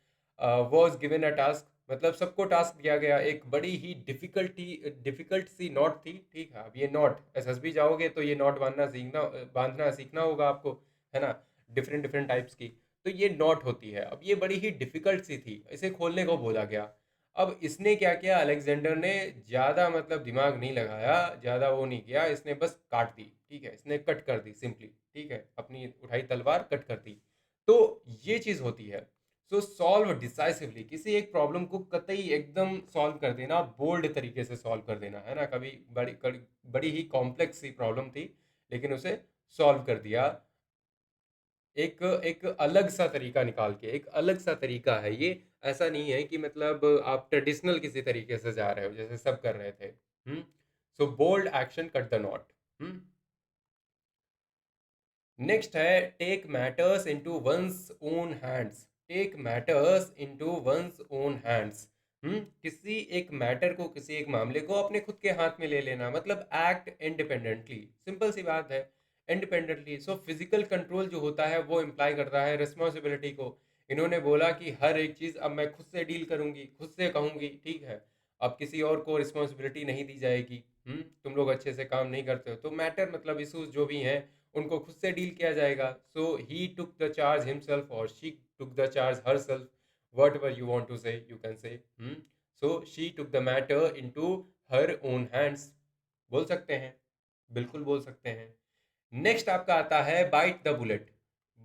was given a task, मतलब सबको टास्क दिया गया, एक बड़ी ही डिफिकल्ट सी नॉट थी, ठीक है। अब ये नॉट एसएसबी जाओगे तो ये नॉट बांधना सीखना होगा आपको, है ना, डिफरेंट डिफरेंट टाइप्स की। तो ये नॉट होती है, अब ये बड़ी ही डिफिकल्ट सी थी, इसे खोलने को बोला गया। अब इसने क्या किया, अलेक्जेंडर ने ज़्यादा मतलब दिमाग नहीं लगाया, ज़्यादा वो नहीं किया, इसने बस काट दी, ठीक है, इसने कट कर दी सिंपली, ठीक है, अपनी उठाई तलवार कट कर दी। तो ये चीज़ होती है। सो सॉल्व डिसाइसिवली, किसी एक प्रॉब्लम को कतई एकदम सॉल्व कर देना, बोल्ड तरीके से सॉल्व कर देना, है ना, कभी बड़ी ही कॉम्प्लेक्स सी प्रॉब्लम थी लेकिन उसे सॉल्व कर दिया, एक एक अलग सा तरीका निकाल के, एक अलग सा तरीका है ये। ऐसा नहीं है कि मतलब आप ट्रेडिशनल किसी तरीके से जा रहे हो जैसे सब कर रहे थे। So bold action cut the knot. Next है take matters into one's own hands. Take matters into one's own hands, किसी एक मैटर को, किसी एक मामले को अपने खुद के हाथ में ले लेना, मतलब एक्ट इंडिपेंडेंटली, सिंपल सी बात है, इंडिपेंडेंटली। सो फिजिकल कंट्रोल जो होता है वो इम्प्लाई करता है रिस्पॉन्सिबिलिटी को। इन्होंने बोला कि हर एक चीज़ अब मैं खुद से डील करूंगी, खुद से कहूंगी, ठीक है, अब किसी और को रिस्पॉन्सिबिलिटी नहीं दी जाएगी। तुम लोग अच्छे से काम नहीं करते हो तो मैटर मतलब इशूज जो भी हैं उनको खुद से डील किया जाएगा। So he took the charge himself और she took the charge herself, whatever you want to say you can say. So she took the matter into her own hands, बोल सकते हैं, बिल्कुल बोल सकते हैं। Next आपका आता है bite the bullet.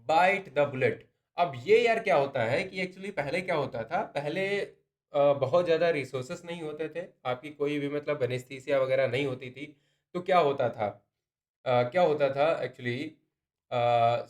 Bite the bullet, अब ये यार क्या होता है कि एक्चुअली पहले क्या होता था, पहले बहुत ज़्यादा रिसोर्सेस नहीं होते थे, आपकी कोई भी मतलब एनेस्थीसिया वगैरह नहीं होती थी। तो क्या होता था एक्चुअली,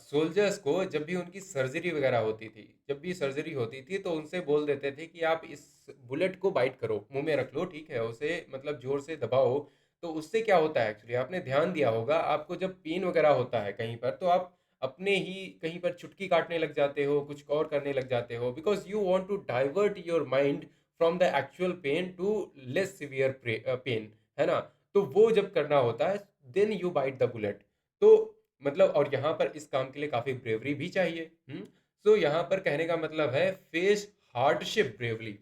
सोल्जर्स को जब भी उनकी सर्जरी वगैरह होती थी, जब भी सर्जरी होती थी तो उनसे बोल देते थे कि आप इस बुलेट को बाइट करो, मुंह में रख लो, ठीक है, उसे मतलब जोर से दबाओ। तो उससे क्या होता है एक्चुअली, आपने ध्यान दिया होगा, आपको जब पेन वगैरह होता है कहीं पर तो आप अपने ही कहीं पर चुटकी काटने लग जाते हो, कुछ और करने लग जाते हो, because you want to divert your mind from the actual pain to less severe pain, है ना। तो वो जब करना होता है then you bite the bullet. तो मतलब और यहाँ पर इस काम के लिए काफी ब्रेवरी भी चाहिए। सो यहाँ पर कहने का मतलब है फेस हार्डशिप ब्रेवली।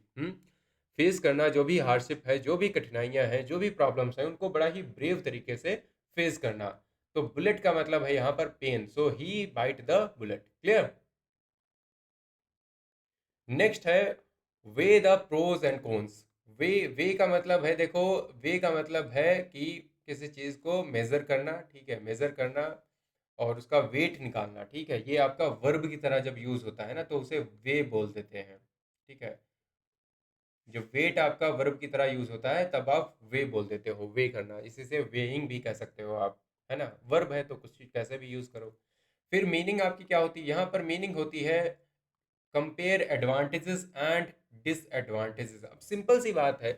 फेस करना, जो भी हार्डशिप है, जो भी कठिनाइयां हैं, जो भी प्रॉब्लम्स हैं, उनको बड़ा ही ब्रेव तरीके से फेस करना। तो बुलेट का मतलब है यहाँ पर pain, so he bite the bullet, clear. Next है weigh the pros and cons. Weigh का मतलब है, देखो, वे का मतलब है कि किसी चीज को मेजर करना, ठीक है, मेजर करना और उसका वेट निकालना, ठीक है, ये आपका वर्ब की तरह जब यूज होता है ना तो उसे वे बोल देते हैं, ठीक है। जब वेट आपका वर्ब की तरह यूज होता है तब आप वे बोल देते हो, वे करना, इसी से वेइंग भी कह सकते हो आप, है ना, वर्ब है तो कुछ कैसे भी यूज करो। फिर मीनिंग आपकी क्या होती है, यहाँ पर मीनिंग होती है कंपेयर एडवांटेजेस एंड डिसएडवांटेजेस। अब सिंपल सी बात है,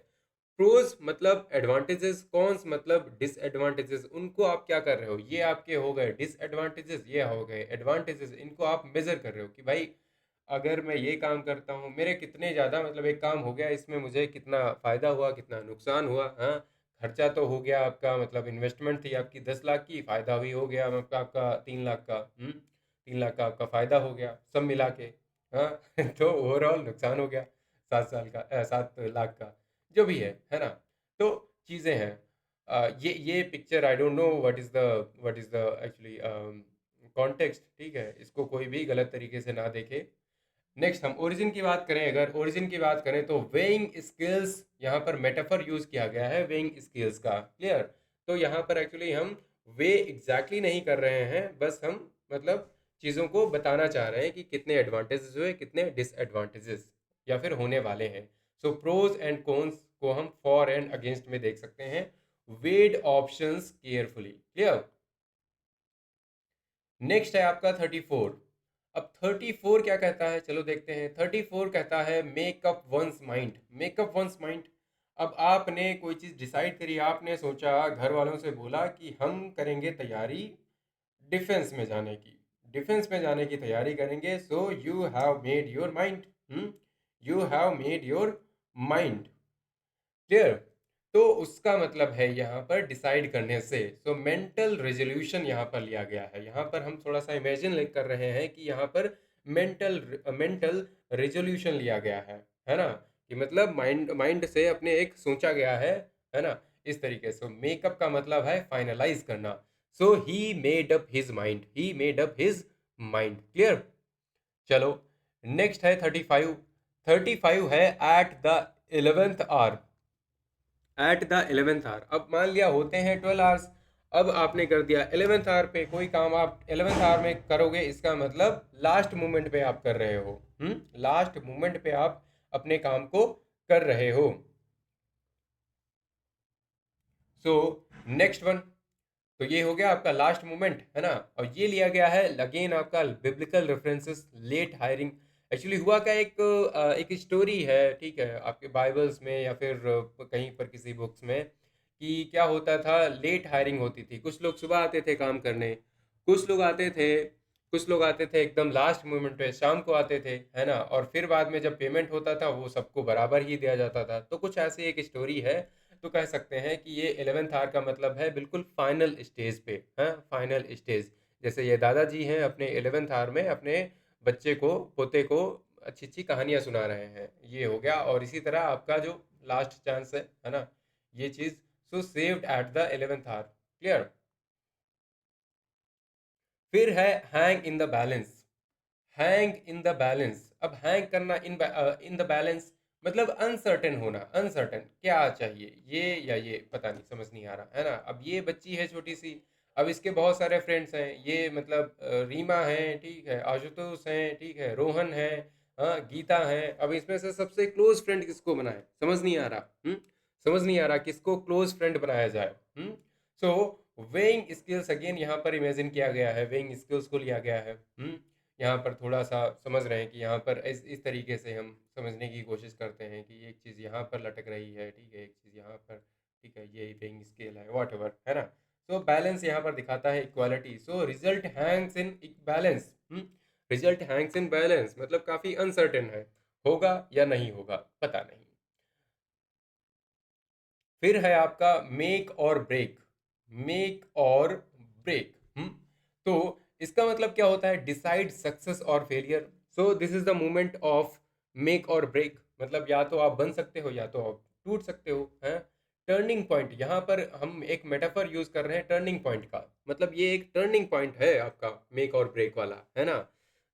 प्रोज मतलब एडवांटेजेस, कॉन्स मतलब डिसएडवांटेजेस, उनको आप क्या कर रहे हो, ये आपके हो गए डिसएडवांटेजेस, ये हो गए एडवांटेजेस, इनको आप मेजर कर रहे हो कि भाई अगर मैं ये काम करता हूँ मेरे कितने ज़्यादा, मतलब एक काम हो गया इसमें मुझे कितना फ़ायदा हुआ, कितना नुकसान हुआ, हाँ। खर्चा तो हो गया आपका, मतलब इन्वेस्टमेंट थी आपकी 10 लाख की, फ़ायदा भी हो गया आपका आपका 3 लाख का, 3 लाख का आपका फ़ायदा हो गया सब मिला के, हाँ। तो ओवरऑल नुकसान हो गया 7 लाख का, जो भी है ना। तो चीज़ें हैं, ये picture I don't know what is the actually context, ठीक है, इसको कोई भी गलत तरीके से ना देखे। नेक्स्ट हम ओरिजिन की बात करें, अगर ओरिजिन की बात करें तो वेइंग स्केल्स, यहाँ पर मेटाफर यूज किया गया है वेइंग स्केल्स का, क्लियर। तो यहाँ पर एक्चुअली हम वे एग्जैक्टली नहीं कर रहे हैं, बस हम मतलब चीज़ों को बताना चाह रहे हैं कि कितने एडवांटेजेस हुए, कितने डिसएडवांटेजेस या फिर होने वाले हैं। सो प्रोज एंड कॉन्स को हम फॉर एंड अगेंस्ट में देख सकते हैं, वेड ऑप्शंस केयरफुली, क्लियर। नेक्स्ट है आपका 34, अब 34 क्या कहता है, चलो देखते हैं। 34 कहता है makeup once mind, makeup once mind. अब आपने कोई चीज़ डिसाइड करी, आपने सोचा, घर वालों से बोला कि हम करेंगे तैयारी डिफेंस में जाने की, डिफेंस में जाने की तैयारी करेंगे। सो you have made your mind, you have made your mind, clear. तो उसका मतलब है यहाँ पर डिसाइड करने से। सो मेंटल रेजोल्यूशन यहाँ पर लिया गया है। यहाँ पर हम थोड़ा सा इमेजिन कर रहे हैं कि यहाँ पर मेंटल मेंटल रेजोल्यूशन लिया गया है ना, कि मतलब माइंड माइंड से अपने एक सोचा गया है ना, इस तरीके से। मेकअप का मतलब है फाइनलाइज करना। So he made up his mind, he made up his mind, clear. चलो नेक्स्ट है 35। 35 है at the 11th hour, at the 11th hour. अब मान लिया होते हैं 12 आवर्स, अब आपने कर दिया 11th आवर पे कोई काम, आप 11th आवर में करोगे, इसका मतलब लास्ट मोमेंट पे आप कर रहे हो, लास्ट मोमेंट पे आप अपने काम को कर रहे हो। सो नेक्स्ट वन, तो ये हो गया आपका लास्ट मोमेंट, है ना। और ये लिया गया है अगेन आपका biblical references, late hiring. Actually हुआ क्या, एक स्टोरी है, ठीक है, आपके बाइबल्स में या फिर कहीं पर किसी बुक्स में, कि क्या होता था, लेट हायरिंग होती थी। कुछ लोग सुबह आते थे काम करने, कुछ लोग आते थे एकदम लास्ट मोमेंट पे, शाम को आते थे, है ना। और फिर बाद में जब पेमेंट होता था वो सबको बराबर ही दिया जाता था। तो कुछ ऐसी एक स्टोरी है। तो कह सकते हैं कि ये 11th आवर का मतलब है बिल्कुल फाइनल स्टेज पे, है, फाइनल स्टेज। जैसे ये दादाजी हैं अपने 11th आवर में अपने बच्चे को, पोते को अच्छी अच्छी कहानियां सुना रहे हैं, ये हो गया। और इसी तरह आपका जो लास्ट चांस है ना, ये चीज। So saved at the 11th hour, clear. फिर है hang in the balance, hang in the balance. अब हैंग करना इन द बैलेंस मतलब अनसर्टेन होना, अनसर्टेन क्या चाहिए, ये या ये, पता नहीं, समझ नहीं आ रहा, है ना। अब ये बच्ची है छोटी सी, अब इसके बहुत सारे फ्रेंड्स हैं, ये मतलब रीमा है, ठीक है, आशुतोष है, ठीक है, रोहन है, हाँ, गीता है। अब इसमें से सबसे क्लोज फ्रेंड किसको बनाए, समझ नहीं आ रहा, समझ नहीं आ रहा किसको क्लोज फ्रेंड बनाया जाए। सो वेइंग स्किल्स अगेन यहाँ पर इमेजिन किया गया है, वेइंग स्किल्स को लिया गया है। यहाँ पर थोड़ा सा समझ रहे हैं कि यहाँ पर इस तरीके से हम समझने की कोशिश करते हैं कि एक चीज़ यहाँ पर लटक रही है, ठीक है, एक चीज़ यहाँ पर, ठीक है, ये वेइंग स्केल है, वॉट एवर, है ना। सो बैलेंस यहाँ पर दिखाता है equality. So result Hanks in balance, result Hanks in balance मतलब काफ़ी अनसर्टेन है, होगा या नहीं होगा पता नहीं। फिर है आपका make or break, make or break. तो इसका मतलब क्या होता है, डिसाइड सक्सेस और failure. So this is the moment of make or break, मतलब या तो आप बन सकते हो या तो आप टूट सकते हो, है। टर्निंग पॉइंट, यहाँ पर हम एक मेटाफर यूज कर रहे हैं टर्निंग पॉइंट का, मतलब ये एक टर्निंग पॉइंट है आपका मेक और ब्रेक वाला, है ना।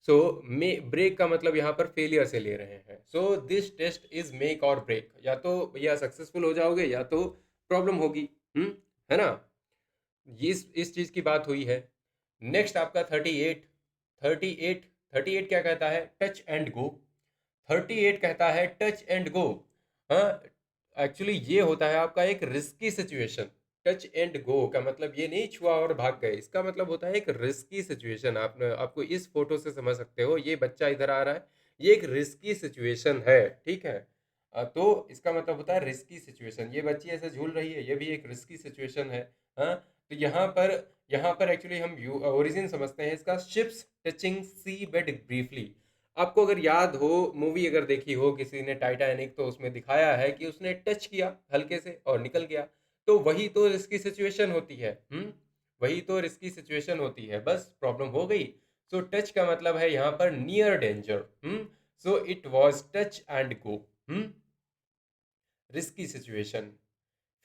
सो मे ब्रेक का मतलब यहाँ पर फेलियर से ले रहे हैं। So this test is make or break, या तो या सक्सेसफुल हो जाओगे या तो प्रॉब्लम होगी, है ना। ये इस चीज की बात हुई है। नेक्स्ट आपका 38। 38, 38 क्या कहता है, टच एंड गो। 38 कहता है टच एंड गो। हाँ, एक्चुअली ये होता है आपका एक risky situation. Touch and go का मतलब ये नहीं छुआ और भाग गए, इसका मतलब होता है एक रिस्की सिचुएशन। आपको इस फोटो से समझ सकते हो, ये बच्चा इधर आ रहा है, ये एक रिस्की सिचुएशन है, ठीक है। तो इसका मतलब होता है रिस्की सिचुएशन, ये बच्ची ऐसे झूल रही है, ये भी एक रिस्की सिचुएशन है। हाँ, तो यहाँ पर एक्चुअली हम ओरिजिन समझते हैं इसका, शिप्स टचिंग सी बेड ब्रीफली। आपको अगर याद हो, मूवी अगर देखी हो किसी ने टाइटैनिक, तो उसमें दिखाया है कि उसने टच किया हल्के से और निकल गया। तो वही तो रिस्की सिचुएशन होती है, वही तो रिस्की सिचुएशन होती है, बस प्रॉब्लम हो गई। सो टच का मतलब है यहाँ पर near danger, so it was touch and go, risky situation.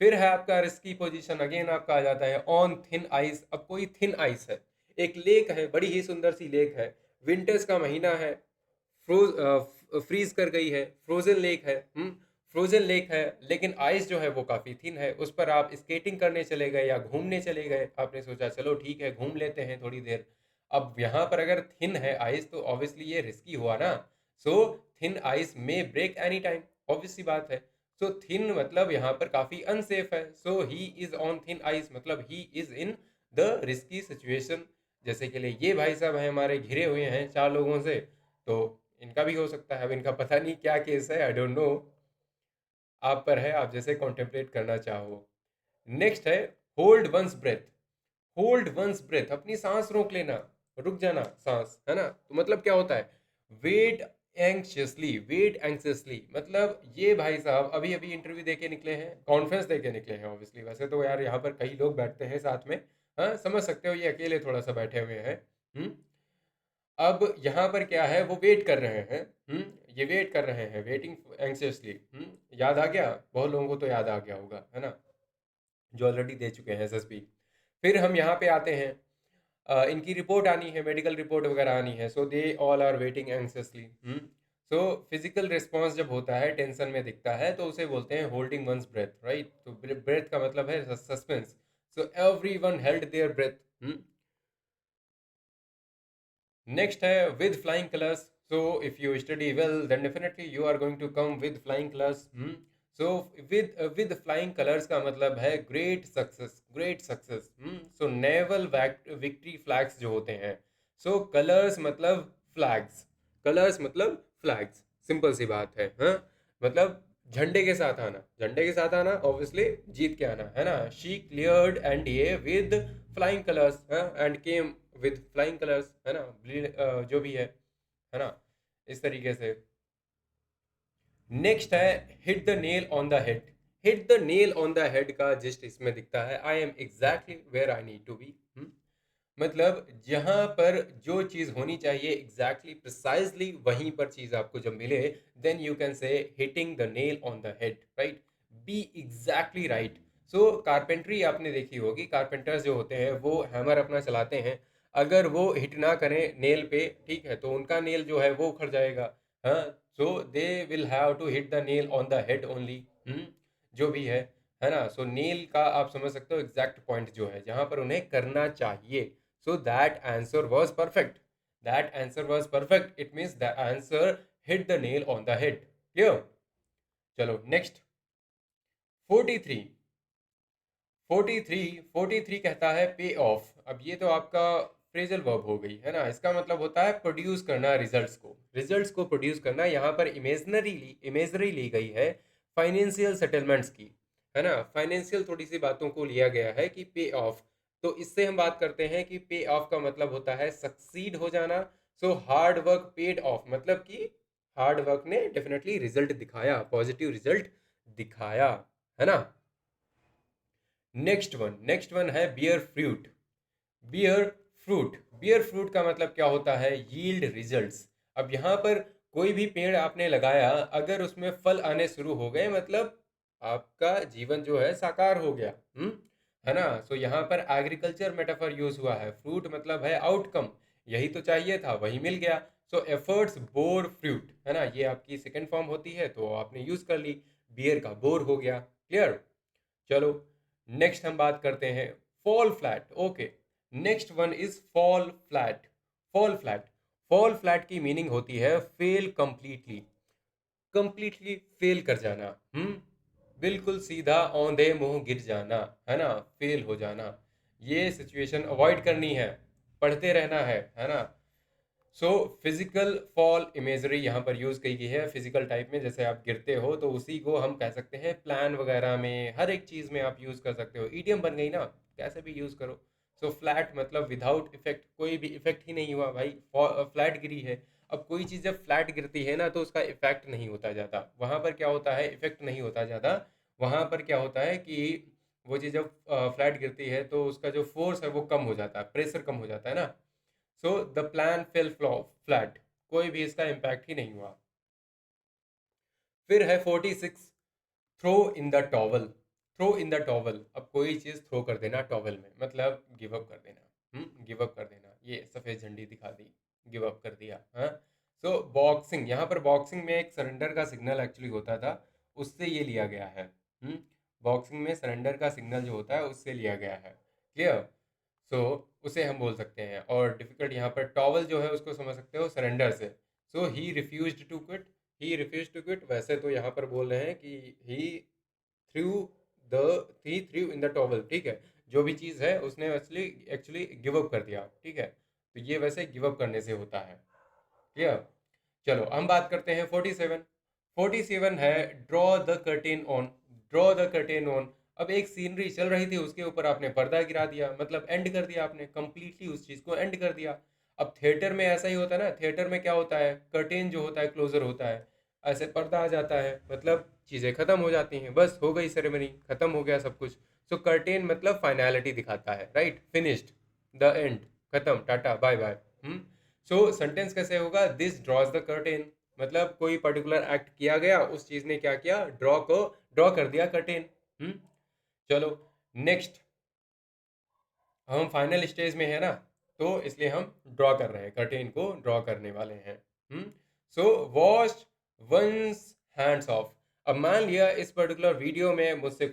फिर है आपका रिस्की पोजीशन, अगेन आपका आ जाता है ऑन थिन आइस। अब कोई थिन आइस है, एक लेक है, बड़ी ही सुंदर सी लेक है, विंटर्स का महीना है, फ्रीज कर गई है, फ्रोजन लेक है, फ्रोजन लेक है, लेकिन आइस जो है वो काफ़ी थिन है। उस पर आप स्केटिंग करने चले गए या घूमने चले गए, आपने सोचा चलो ठीक है घूम लेते हैं थोड़ी देर। अब यहाँ पर अगर थिन है आइस तो ऑब्वियसली ये रिस्की हुआ ना। सो थिन आइस में ब्रेक एनी टाइम, ऑब्वियस सी बात है। सो थिन मतलब यहाँ पर काफ़ी अनसेफ है। So he is on thin ice मतलब he is in the risky situation, जैसे कि लिए ये भाई साहब हैं हमारे, घिरे हुए हैं 4 लोगों से, तो इनका भी हो सकता है। अब इनका पता नहीं क्या केस है, आई डोंट नो, आप पर है, आप जैसे कॉन्टेम्पलेट करना चाहो। नेक्स्ट है hold one's breath. Hold one's breath, अपनी सांस रोक लेना, रुक जाना सांस, है ना। तो मतलब क्या होता है, वेट एंक्शियसली, वेट एंक्शियसली, मतलब ये भाई साहब अभी अभी इंटरव्यू देके निकले हैं, कॉन्फ्रेंस देके निकले हैं ऑब्वियसली। वैसे तो यार यहाँ पर कई लोग बैठते हैं साथ में, हाँ समझ सकते हो, ये अकेले थोड़ा सा बैठे हुए हैं। हम्म। अब यहाँ पर क्या है, वो वेट कर रहे हैं। ये वेट कर रहे हैं, वेटिंग एंक्सियसली। याद आ गया, बहुत लोगों को तो याद आ गया होगा, है ना, जो ऑलरेडी दे चुके हैं एसएसबी। फिर हम यहाँ पे आते हैं, इनकी रिपोर्ट आनी है, मेडिकल रिपोर्ट वगैरह आनी है, so they all are waiting anxiously. So physical response जब होता है, टेंशन में दिखता है, तो उसे बोलते हैं होल्डिंग वंस ब्रेथ, राइट। तो ब्रेथ का मतलब है suspense, so everyone held their breath. Next है with flying colours. So if you study well then definitely you are going to come with flying colours. So with flying colours का मतलब है great success, great success. So naval victory flags जो होते हैं, so colours मतलब flags, colours मतलब flags, simple सी बात है, हाँ। मतलब झंडे के साथ आना, झंडे के साथ आना, ऑब्वियसली जीत के आना, है ना। She cleared NDA with flying colours, and came with flying colours, है ना, जो भी है ना, इस तरीके से। नेक्स्ट है hit the nail on the head. Hit the nail on the head का जिस्ट इसमें दिखता है, I am exactly where I need to be. मतलब जहां पर जो चीज होनी चाहिए एग्जैक्टली प्रिसाइजली वहीं पर चीज आपको जब मिले, then you can say hitting the nail on the head, right. Be exactly right. So carpentry आपने देखी होगी, कारपेंटर्स जो होते हैं वो हैमर अपना चलाते हैं, अगर वो हिट ना करें नेल पे, ठीक है, तो उनका नेल जो है वो उखड़ जाएगा, हाँ। So they will have to hit the nail on the head only, जो भी है ना। सो नेल का आप समझ सकते हो एग्जैक्ट पॉइंट जो है जहां पर उन्हें करना चाहिए। So that answer was perfect. That answer was perfect. It means the answer hit the nail on the head. Clear? चलो नेक्स्ट 43। 43 कहता है पे ऑफ। अब ये तो आपका फ्रेजल वर्ब हो गई, है ना। इसका मतलब होता है प्रोड्यूस करना रिजल्ट्स को, रिजल्ट्स को प्रोड्यूस करना। यहाँ पर इमेजनरी ली गई है फाइनेंशियल सेटलमेंट्स की, है ना। फाइनेंशियल थोड़ी सी बातों को लिया गया है कि पे ऑफ। तो इससे हम बात करते हैं कि पे ऑफ का मतलब होता है सक्सीड हो जाना। So hard work paid off, मतलब कि हार्ड वर्क ने डेफिनेटली रिजल्ट दिखाया, पॉजिटिव रिजल्ट दिखाया, है ना। नेक्स्ट वन है bear fruit. Bear fruit, bear fruit का मतलब क्या होता है, यील्ड रिजल्ट्स। अब यहाँ पर कोई भी पेड़ आपने लगाया, अगर उसमें फल आने शुरू हो गए, मतलब आपका जीवन जो है साकार हो गया, है ना। सो यहाँ पर एग्रीकल्चर मेटाफर यूज हुआ है, फ्रूट मतलब है आउटकम, यही तो चाहिए था, वही मिल गया। सो एफर्ट्स बोर फ्रूट, है ना, ये आपकी सेकेंड फॉर्म होती है, तो आपने यूज कर ली, बियर का बोर हो गया। क्लियर? चलो नेक्स्ट हम बात करते हैं fall flat. Okay, next one is fall flat. Fall flat, fall flat की मीनिंग होती है फेल कंप्लीटली, कंप्लीटली फेल कर जाना। बिल्कुल सीधा औंधे मुंह गिर जाना, है ना, फेल हो जाना। ये सिचुएशन अवॉइड करनी है, पढ़ते रहना है ना। सो फिजिकल फॉल इमेजरी यहाँ पर यूज की गई है फिजिकल टाइप में, जैसे आप गिरते हो तो उसी को हम कह सकते हैं प्लान वगैरह में, हर एक चीज में आप यूज कर सकते हो, ईडियम बन गई ना, कैसे भी यूज करो। सो फ्लैट मतलब विदाउट इफेक्ट, कोई भी इफेक्ट ही नहीं हुआ भाई, फ्लैट गिरी है। अब कोई चीज जब फ्लैट गिरती है ना, तो उसका इफेक्ट नहीं होता ज़्यादा, वहां पर क्या होता है, इफेक्ट नहीं होता ज़्यादा। वहां पर क्या होता है कि वो चीज़ जब फ्लैट गिरती है तो उसका जो फोर्स है वो कम हो जाता है, प्रेशर कम हो जाता है ना। So the plan fail flat, कोई भी इसका इम्पैक्ट ही नहीं हुआ। फिर है 46, throw in the towel. Throw in the towel, अब कोई चीज़ थ्रो कर देना टॉवल में, मतलब गिव अप कर देना, गिव अप कर देना, ये सफ़ेद झंडी दिखा दी, गिव अप कर दिया, हाँ। सो बॉक्सिंग, यहाँ पर बॉक्सिंग में एक सरेंडर का सिग्नल एक्चुअली होता था, उससे ये लिया गया है। बॉक्सिंग में सरेंडर का सिग्नल जो होता है उससे लिया गया है। क्लियर? सो उसे हम बोल सकते हैं। और डिफिकल्ट यहाँ पर टॉवल जो है उसको समझ सकते हो सरेंडर से। So he refuse to quit, he refuse to quit, वैसे तो यहाँ पर बोल रहे हैं कि he threw the he threw in the towel, ठीक है। जो भी चीज़ है उसने एक्चुअली एक्चुअली गिव अप कर दिया, ठीक है। तो ये वैसे गिव अप करने से होता है, क्लियर। चलो हम बात करते हैं 47। 47 है draw the curtain on. Draw the curtain on. अब एक सीनरी चल रही थी, उसके ऊपर आपने पर्दा गिरा दिया, मतलब एंड कर दिया आपने, कंप्लीटली उस चीज़ को एंड कर दिया। अब थिएटर में ऐसा ही होता है ना, थिएटर में क्या होता है, कर्टेन जो होता है क्लोजर होता है, ऐसे पर्दा आ जाता है, मतलब चीज़ें खत्म हो जाती हैं, बस हो गई सेरेमनी, खत्म हो गया सब कुछ। सो कर्टेन मतलब फाइनलिटी दिखाता है, राइट, फिनिश्ड, द एंड, खत्म, ta-ta bye bye. So sentence कैसे होगा, दिस ड्रॉज द कर्टेन, मतलब कोई पर्टिकुलर एक्ट किया गया, उस चीज ने क्या किया, ड्रॉ कर दिया कर्टेन। चलो नेक्स्ट, हम फाइनल स्टेज में है ना, तो इसलिए हम ड्रॉ कर रहे हैं, कर्टेन को ड्रॉ करने वाले हैं। सो वॉश वंस हैंड्स ऑफ। अब मान लिया इस पर्टिकुलर वीडियो में मुझसे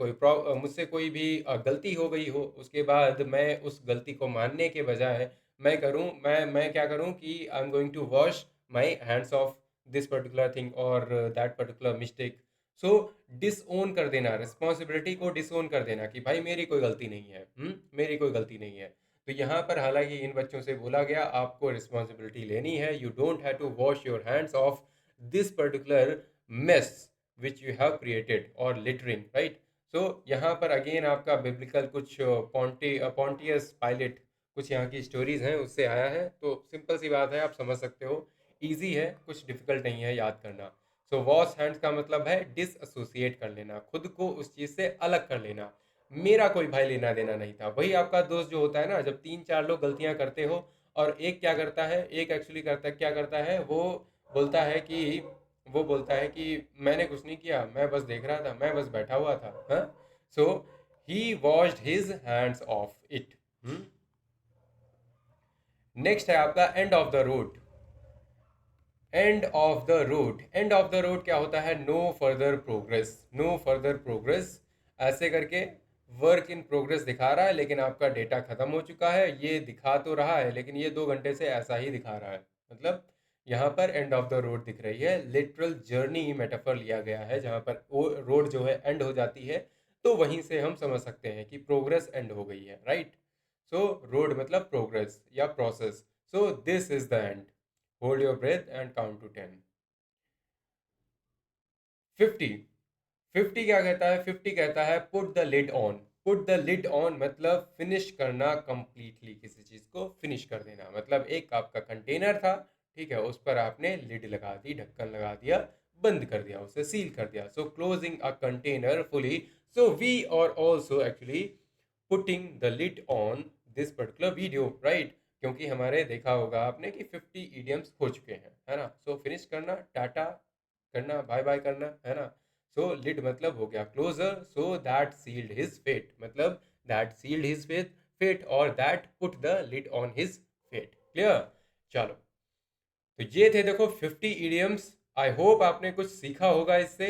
कोई भी गलती हो गई हो, उसके बाद मैं उस गलती को मानने के बजाय मैं क्या करूं कि I am going to wash my hands off this particular thing और that particular mistake. So disown कर देना, रिस्पॉन्सिबिलिटी को डिसओन कर देना कि भाई मेरी कोई गलती नहीं है, मेरी कोई गलती नहीं है। तो यहाँ पर हालांकि इन बच्चों से बोला गया आपको रिस्पॉन्सिबिलिटी लेनी है, you don't have to wash your hands off this particular mess which you have created और लिटरिंग, राइट। सो यहाँ पर अगेन आपका बिब्लिकल कुछ पॉन्टियस पायलट, कुछ यहाँ की स्टोरीज हैं उससे आया है, तो सिंपल सी बात है, आप समझ सकते हो, ईजी है, कुछ डिफिकल्ट नहीं है याद करना। सो वॉश हैंड्स का मतलब है डिस एसोसिएट कर लेना, खुद को उस चीज से अलग कर लेना, मेरा कोई भाई लेना देना नहीं था। वही आपका दोस्त जो होता है ना, जब तीन चार लोग गलतियां करते हो और एक क्या करता है, एक एक्चुअली करता है, क्या करता है बोलता है कि वो बोलता है कि मैंने कुछ नहीं किया, मैं बस देख रहा था, मैं बस बैठा हुआ था, हाँ। So he washed his hands off it. Next है आपका end of the road. End of the road, end of the road क्या होता है, no further progress, no further progress, ऐसे करके वर्क इन प्रोग्रेस दिखा रहा है, लेकिन आपका डेटा खत्म हो चुका है, ये दिखा तो रहा है लेकिन ये 2 घंटे से ऐसा ही दिखा रहा है, मतलब यहाँ पर एंड ऑफ द रोड दिख रही है, लिटरल जर्नी मेटाफर लिया गया है, जहाँ पर वो रोड जो है एंड हो जाती है, तो वहीं से हम समझ सकते हैं कि प्रोग्रेस एंड हो गई है, राइट। सो रोड मतलब प्रोग्रेस या process. So this is the end, hold your breath and count to 10। 50। 50 क्या कहता है, 50 कहता है put the lid on. Put the lid on मतलब फिनिश करना, कंप्लीटली किसी चीज को फिनिश कर देना, मतलब एक आपका कंटेनर था, ठीक है, उस पर आपने लिड लगा दी, ढक्कन लगा दिया, बंद कर दिया, उसे सील कर दिया। So closing a container fully. So we are also actually putting the lid on this particular video, right, क्योंकि हमारे देखा होगा आपने कि 50 ईडियम्स हो चुके हैं, है ना। सो फिनिश करना, टाटा करना, बाय बाय करना, है ना। सो लिड मतलब हो गया closure, so that sealed his fate, मतलब दैट सील्ड हिज फेट और that put the lid on his fate, clear. चलो, तो ये थे देखो 50 इडियम्स। आई होप आपने कुछ सीखा होगा इससे।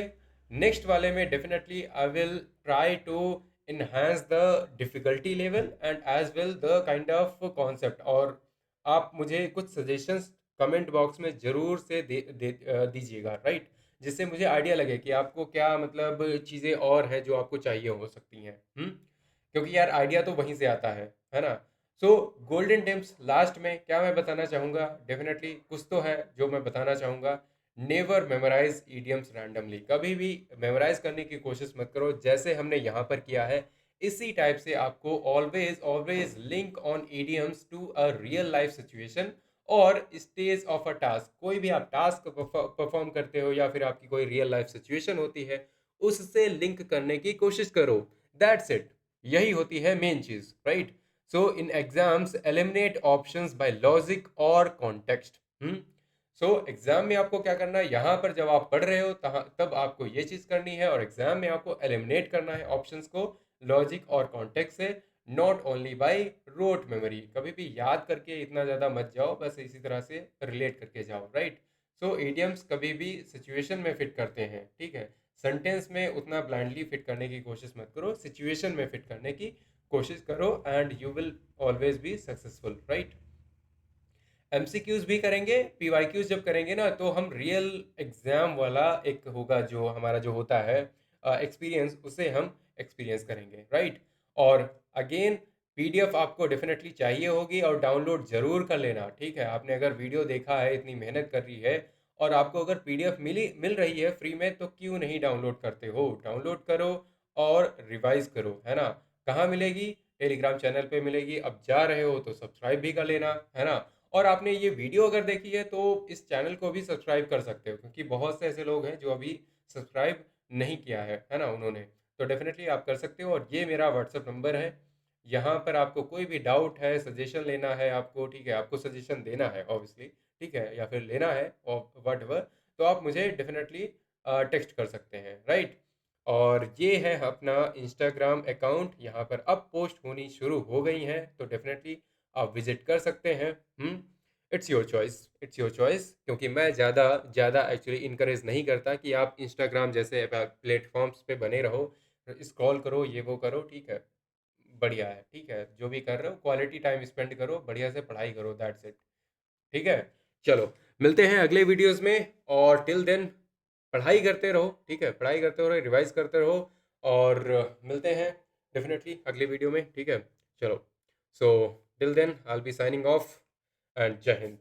नेक्स्ट वाले में definitely I will try to enhance the difficulty level and as well the kind of concept, और आप मुझे कुछ सजेशंस कमेंट बॉक्स में ज़रूर से दीजिएगा, राइट, जिससे मुझे आइडिया लगे कि आपको क्या मतलब चीज़ें और हैं जो आपको चाहिए हो सकती हैं। क्योंकि यार आइडिया तो वहीं से आता है ना। सो गोल्डन टिप्स लास्ट में क्या मैं बताना चाहूँगा, डेफिनेटली कुछ तो है जो मैं बताना चाहूँगा। नेवर मेमोराइज ईडियम्स रैंडमली, कभी भी मेमोराइज करने की कोशिश मत करो, जैसे हमने यहाँ पर किया है इसी टाइप से आपको always always link on idioms to a real life situation और स्टेज ऑफ अ टास्क। कोई भी आप टास्क परफॉर्म करते हो या फिर आपकी कोई रियल लाइफ सिचुएशन होती है, उससे लिंक करने की कोशिश करो, दैट्स इट, यही होती है मेन चीज, right. So in exams eliminate options by logic और कॉन्टेक्स्ट। सो एग्जाम में आपको क्या करना है, यहाँ पर जब आप पढ़ रहे हो तब आपको ये चीज करनी है, और एग्जाम में आपको एलिमिनेट करना है ऑप्शंस को लॉजिक और कॉन्टेक्स्ट से, not only by rote memory. कभी भी याद करके इतना ज्यादा मत जाओ, बस इसी तरह से रिलेट करके जाओ, राइट। सो इडियम्स कभी भी सिचुएशन में फिट करते हैं, ठीक है, सेंटेंस में उतना ब्लाइंडली फिट करने की कोशिश मत करो, सिचुएशन में फिट करने की कोशिश करो and you will always be successful, right. MCQs भी करेंगे, पीवाईक्यूज जब करेंगे ना, तो हम रियल एग्जाम वाला एक होगा जो हमारा जो होता है एक्सपीरियंस, उसे हम एक्सपीरियंस करेंगे, राइट। और अगेन पीडीएफ आपको डेफिनेटली चाहिए होगी और डाउनलोड ज़रूर कर लेना, ठीक है। आपने अगर वीडियो देखा है, इतनी मेहनत कर रही है और आपको अगर पीडीएफ मिल रही है फ्री में, तो क्यों नहीं डाउनलोड करते हो? डाउनलोड करो और रिवाइज करो, है ना। कहाँ मिलेगी? टेलीग्राम चैनल पे मिलेगी। अब जा रहे हो तो सब्सक्राइब भी कर लेना, है ना। और आपने ये वीडियो अगर देखी है तो इस चैनल को भी सब्सक्राइब कर सकते हो, क्योंकि बहुत से ऐसे लोग हैं जो अभी सब्सक्राइब नहीं किया है ना उन्होंने। तो डेफिनेटली आप कर सकते हो। और ये मेरा व्हाट्सअप नंबर है, यहाँ पर आपको कोई भी डाउट है, सजेशन लेना है आपको, ठीक है, आपको सजेशन देना है ऑब्वियसली, ठीक है, या फिर लेना है और वट एवर, तो आप मुझे डेफिनेटली टेक्स्ट कर सकते हैं, राइट। और ये है अपना इंस्टाग्राम अकाउंट, यहाँ पर अब पोस्ट होनी शुरू हो गई हैं, तो डेफिनेटली आप विजिट कर सकते हैं। It's your choice, it's your choice, क्योंकि मैं ज़्यादा ज़्यादा एक्चुअली इनकरेज नहीं करता कि आप इंस्टाग्राम जैसे प्लेटफॉर्म्स पे बने रहो, स्क्रॉल करो, ये वो करो, ठीक है। बढ़िया है, ठीक है, जो भी कर रहे हो क्वालिटी टाइम स्पेंड करो, बढ़िया से पढ़ाई करो, दैट्स इट, ठीक है। चलो, मिलते हैं अगले वीडियोस में, और टिल देन पढ़ाई करते रहो, ठीक है, पढ़ाई करते रहो, रिवाइज करते रहो, और मिलते हैं डेफिनेटली अगले वीडियो में, ठीक है। चलो, so till then I will be signing off, and Jai Hind.